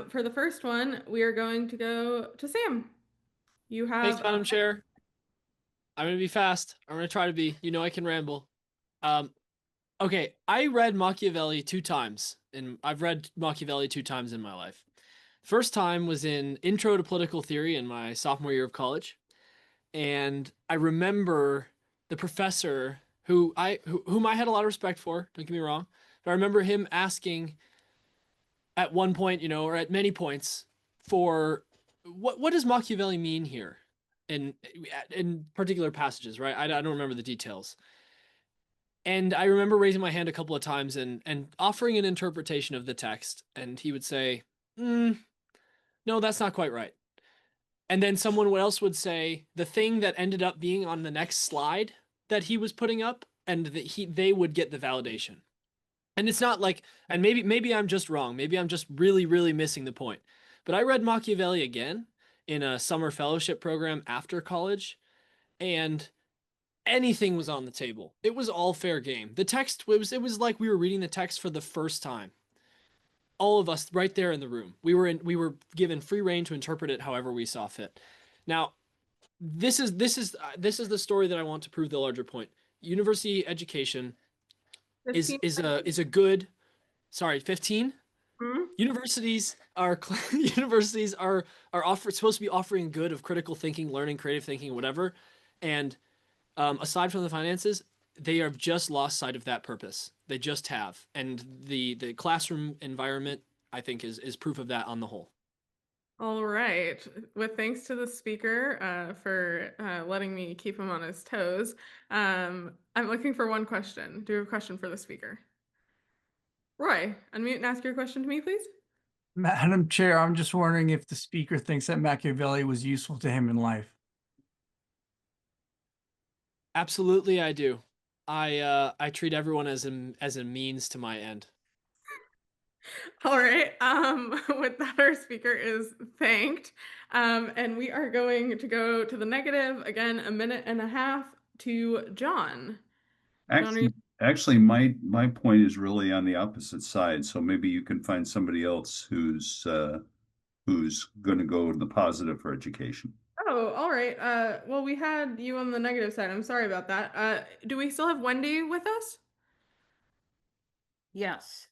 A: For the first one, we are going to go to Sam. You have.
K: Thanks, Madam Chair. I'm going to be fast. I'm going to try to be. You know I can ramble. Okay, I read Machiavelli 2 times, and I've read Machiavelli 2 times in my life. First time was in Intro to Political Theory in my sophomore year of college. And I remember the professor whom I had a lot of respect for, don't get me wrong, but I remember him asking at one point, or at many points, for what does Machiavelli mean here in particular passages, right? I don't remember the details. And I remember raising my hand a couple of times and offering an interpretation of the text, and he would say, no, that's not quite right. And then someone else would say the thing that ended up being on the next slide that he was putting up, and that they would get the validation. And it's not like, and maybe I'm just wrong. Maybe I'm just really, really missing the point. But I read Machiavelli again in a summer fellowship program after college, and anything was on the table. It was all fair game. The text it was like we were reading the text for the first time. All of us right there in the room. We were given free rein to interpret it however we saw fit. Now, this is the story that I want to prove the larger point. University education is a good. Sorry, 15.
A: Hmm?
K: Universities are supposed to be offering good of critical thinking, learning, creative thinking, whatever. And aside from the finances, they have just lost sight of that purpose. They just have. And the classroom environment, I think, is proof of that on the whole.
A: All right. With thanks to the speaker for letting me keep him on his toes, I'm looking for one question. Do you have a question for the speaker? Roy, unmute and ask your question to me, please.
M: Madam Chair, I'm just wondering if the speaker thinks that Machiavelli was useful to him in life.
K: Absolutely, I do. I treat everyone as a means to my end.
A: All right. With that, our speaker is thanked. And we are going to go to the negative again, 1.5 minutes to John.
D: Actually, my point is really on the opposite side. So maybe you can find somebody else who's going to go to the positive for education.
A: Oh, all right. Well, we had you on the negative side. I'm sorry about that. Do we still have Wendy with us?
O: Yes.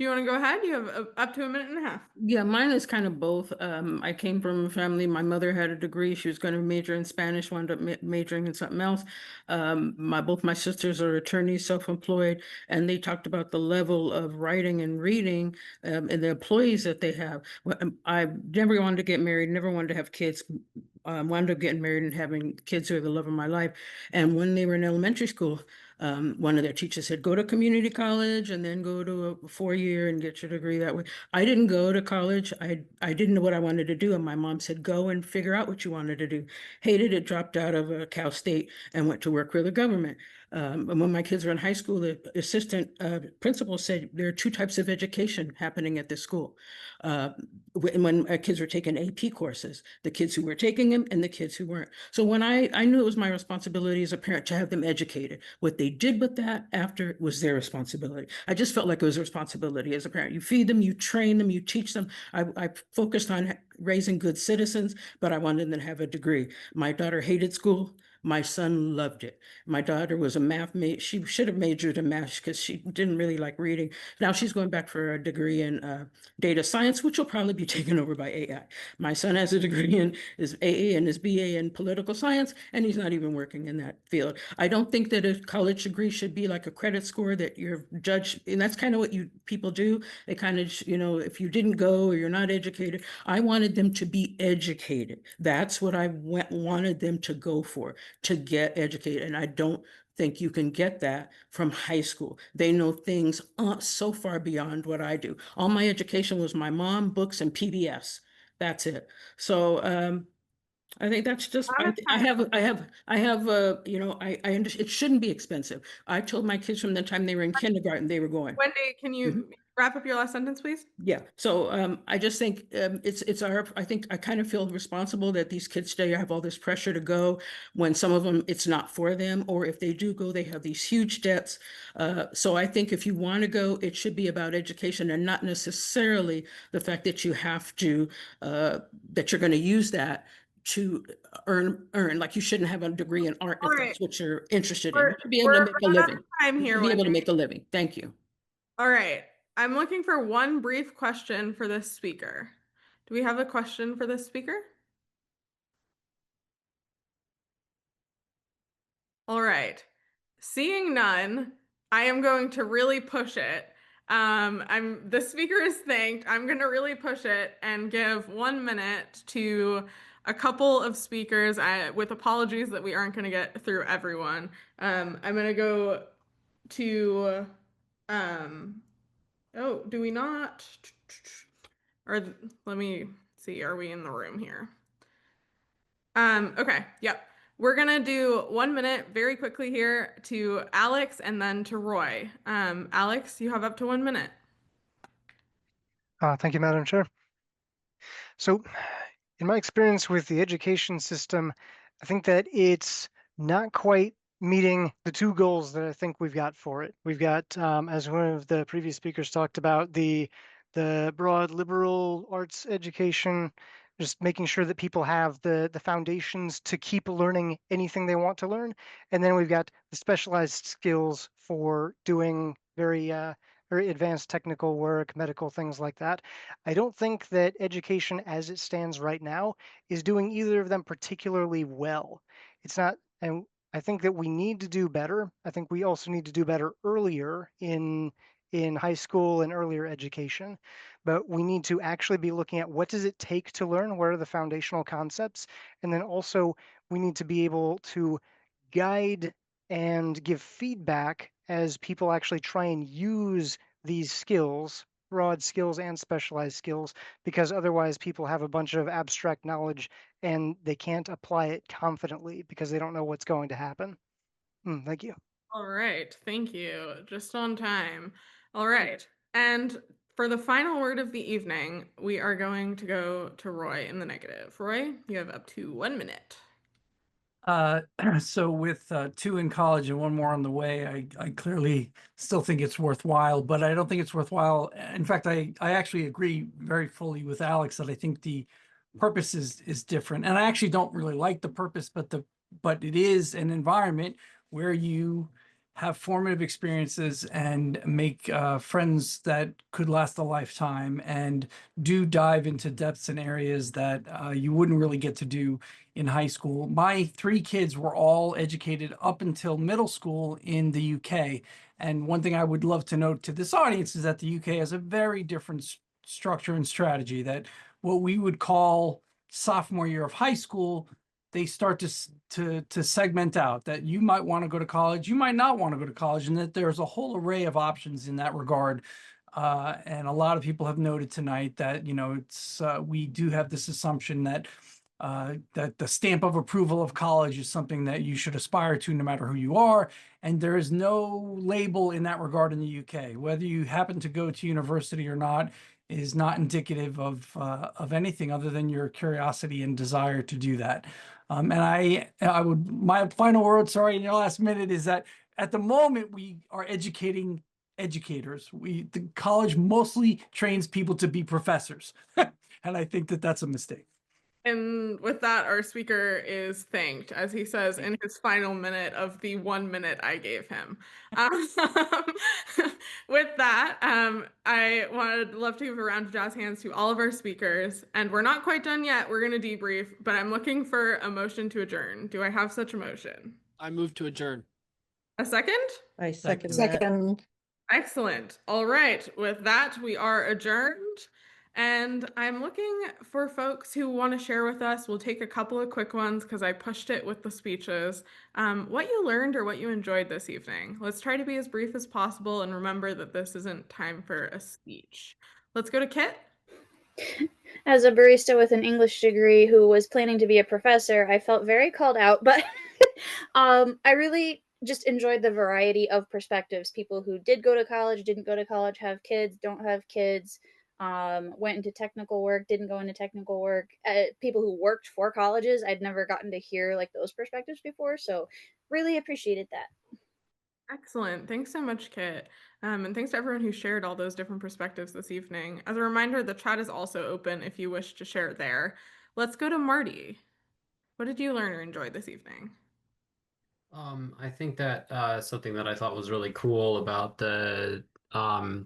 A: Do you want to go ahead? You have up to a minute and a half.
G: Yeah, mine is kind of both. I came from a family, my mother had a degree. She was going to major in Spanish, wound up majoring in something else. Both my sisters are attorneys, self-employed, and they talked about the level of writing and reading and the employees that they have. I never wanted to get married, never wanted to have kids. Wound up getting married and having kids who are the love of my life. And when they were in elementary school, one of their teachers said, go to community college and then go to a 4-year and get your degree that way. I didn't go to college. I didn't know what I wanted to do. And my mom said, go and figure out what you wanted to do. Hated it, dropped out of Cal State and went to work for the government. And when my kids were in high school, the assistant principal said there are 2 types of education happening at this school. When kids were taking AP courses, the kids who were taking them and the kids who weren't. So when I knew it was my responsibility as a parent to have them educated. What they did with that after was their responsibility. I just felt like it was a responsibility as a parent. You feed them, you train them, you teach them. I focused on raising good citizens, but I wanted them to have a degree. My daughter hated school. My son loved it. My daughter was a math major. She should have majored in math because she didn't really like reading. Now she's going back for a degree in data science, which will probably be taken over by AI. My son has a degree in his AA and his BA in political science, and he's not even working in that field. I don't think that a college degree should be like a credit score that you're judged, and that's kind of what people do. They kind of, if you didn't go or you're not educated, I wanted them to be educated. That's what I wanted them to go for, to get educated. And I don't think you can get that from high school. They know things so far beyond what I do. All my education was my mom, books, and PBS. That's it. So I think that's just, I understand it shouldn't be expensive. I told my kids from the time they were in kindergarten, they were going.
A: Wendy, can you wrap up your last sentence, please?
G: Yeah. So I just think I think I kind of feel responsible that these kids today have all this pressure to go when some of them, it's not for them, or if they do go, they have these huge debts. So I think if you want to go, it should be about education and not necessarily the fact that you have to, that you're going to use that to earn, like you shouldn't have a degree in art if that's what you're interested in. You should be able to make a living.
A: Time here,
G: You should be able to
A: Wendy.
G: make a living. Thank you.
A: All right. I'm looking for one brief question for this speaker. Do we have a question for this speaker? All right. Seeing none, I am going to really push it. The speaker is thanked. I'm going to really push it and give 1 minute to a couple of speakers, with apologies that we aren't going to get through everyone. I'm going to go to, oh, do we not? Or let me see, are we in the room here? Okay, yep. We're gonna do 1 minute very quickly here to Alex and then to Roy. Alex, you have up to 1 minute.
E: Thank you, Madam Chair. So, in my experience with the education system, I think that it's not quite meeting the 2 goals that I think we've got for it. We've got, as one of the previous speakers talked about, the broad liberal arts education, just making sure that people have the foundations to keep learning anything they want to learn. And then we've got the specialized skills for doing very advanced technical work, medical things like that. I don't think that education as it stands right now is doing either of them particularly well. It's not, and I think that we need to do better. I think we also need to do better earlier in high school and earlier education, but we need to actually be looking at what does it take to learn, what are the foundational concepts, and then also we need to be able to guide and give feedback as people actually try and use these skills, broad skills and specialized skills, because otherwise people have a bunch of abstract knowledge and they can't apply it confidently because they don't know what's going to happen. Thank you.
A: All right, thank you. Just on time. All right, and for the final word of the evening, we are going to go to Roy in the negative. Roy, you have up to 1 minute.
M: So with 2 in college and 1 more on the way, I clearly still think it's worthwhile, but I don't think it's worthwhile. In fact, I actually agree very fully with Alex that I think the purpose is different. And I actually don't really like the purpose, but it is an environment where you have formative experiences and make friends that could last a lifetime, and do dive into depths and areas that you wouldn't really get to do in high school. My 3 kids were all educated up until middle school in the UK. And one thing I would love to note to this audience is that the UK has a very different structure and strategy, that what we would call sophomore year of high school, they start to segment out that you might want to go to college, you might not want to go to college, and that there's a whole array of options in that regard. And a lot of people have noted tonight that, you know, it's we do have this assumption that that the stamp of approval of college is something that you should aspire to no matter who you are. And there is no label in that regard in the UK. Whether you happen to go to university or not is not indicative of anything other than your curiosity and desire to do that. And I would, my final word, sorry, in the last minute, is that at the moment we are educating educators. The college mostly trains people to be professors. And I think that that's a mistake.
A: And with that, our speaker is thanked, as he says in his final minute of the 1 minute I gave him. With that, I would love to give a round of jazz hands to all of our speakers. And we're not quite done yet. We're going to debrief, but I'm looking for a motion to adjourn. Do I have such a motion?
K: I move to adjourn.
A: A second?
N: I second that.
J: Second.
A: Excellent. All right. With that, we are adjourned. And I'm looking for folks who want to share with us. We'll take a couple of quick ones because I pushed it with the speeches. What you learned or what you enjoyed this evening. Let's try to be as brief as possible and remember that this isn't time for a speech. Let's go to Kit.
O: As a barista with an English degree who was planning to be a professor, I felt very called out, but I really just enjoyed the variety of perspectives. People who did go to college, didn't go to college, have kids, don't have kids, went into technical work, didn't go into technical work, people who worked for colleges. I'd never gotten to hear like those perspectives before, so really appreciated that.
A: Excellent. Thanks so much, Kit. And thanks to everyone who shared all those different perspectives this evening. As a reminder, the chat is also open if you wish to share there. Let's go to Marty. What did you learn or enjoy this evening?
P: I think that something that I thought was really cool about the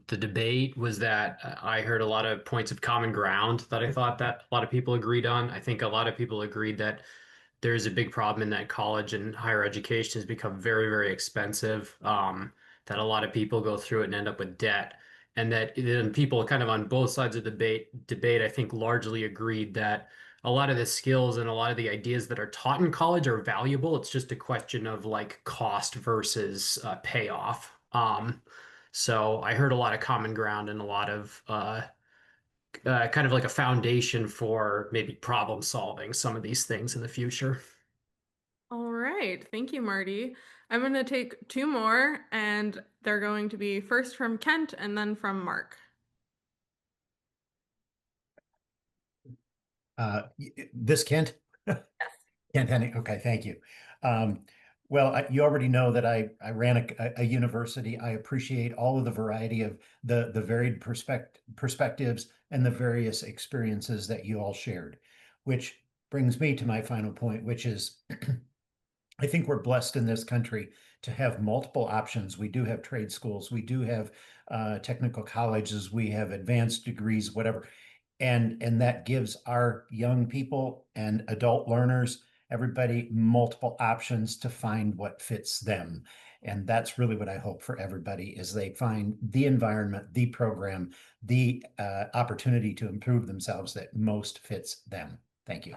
P: debate was that I heard a lot of points of common ground that I thought that a lot of people agreed on. I think a lot of people agreed that there's a big problem in that college and higher education has become very, very expensive, that a lot of people go through it and end up with debt. And that then people kind of on both sides of the debate, I think largely agreed that a lot of the skills and a lot of the ideas that are taught in college are valuable. It's just a question of like cost versus payoff. So I heard a lot of common ground and a lot of kind of like a foundation for maybe problem solving some of these things in the future.
A: All right. Thank you, Marty. I'm going to take 2 more, and they're going to be first from Kent and then from Mark.
Q: This Kent?
A: Yes.
Q: Kent Henning. Okay, thank you. Well, you already know that I ran a university. I appreciate all of the variety of the varied perspectives and the various experiences that you all shared, which brings me to my final point, which is I think we're blessed in this country to have multiple options. We do have trade schools, we do have technical colleges, we have advanced degrees, whatever. And that gives our young people and adult learners, everybody, multiple options to find what fits them. And that's really what I hope for everybody is they find the environment, the program, the opportunity to improve themselves that most fits them. Thank you.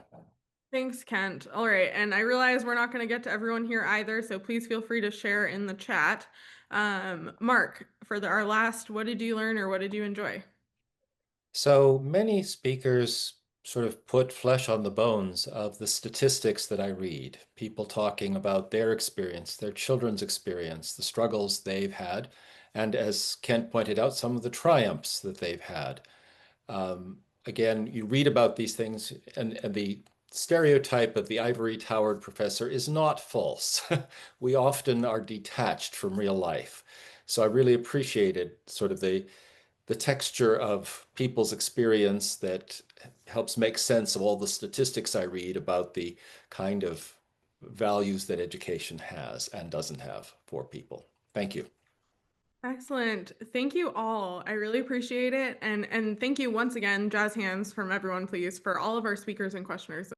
A: Thanks, Kent. All right. And I realize we're not going to get to everyone here either, so please feel free to share in the chat. Mark, for our last, what did you learn or what did you enjoy?
R: So many speakers sort of put flesh on the bones of the statistics that I read, people talking about their experience, their children's experience, the struggles they've had, and as Kent pointed out, some of the triumphs that they've had. Again, you read about these things, and the stereotype of the ivory-towered professor is not false. We often are detached from real life. So I really appreciated sort of the texture of people's experience that helps make sense of all the statistics I read about the kind of values that education has and doesn't have for people. Thank you.
A: Excellent. Thank you all. I really appreciate it. And thank you once again, jazz hands from everyone, please, for all of our speakers and questioners.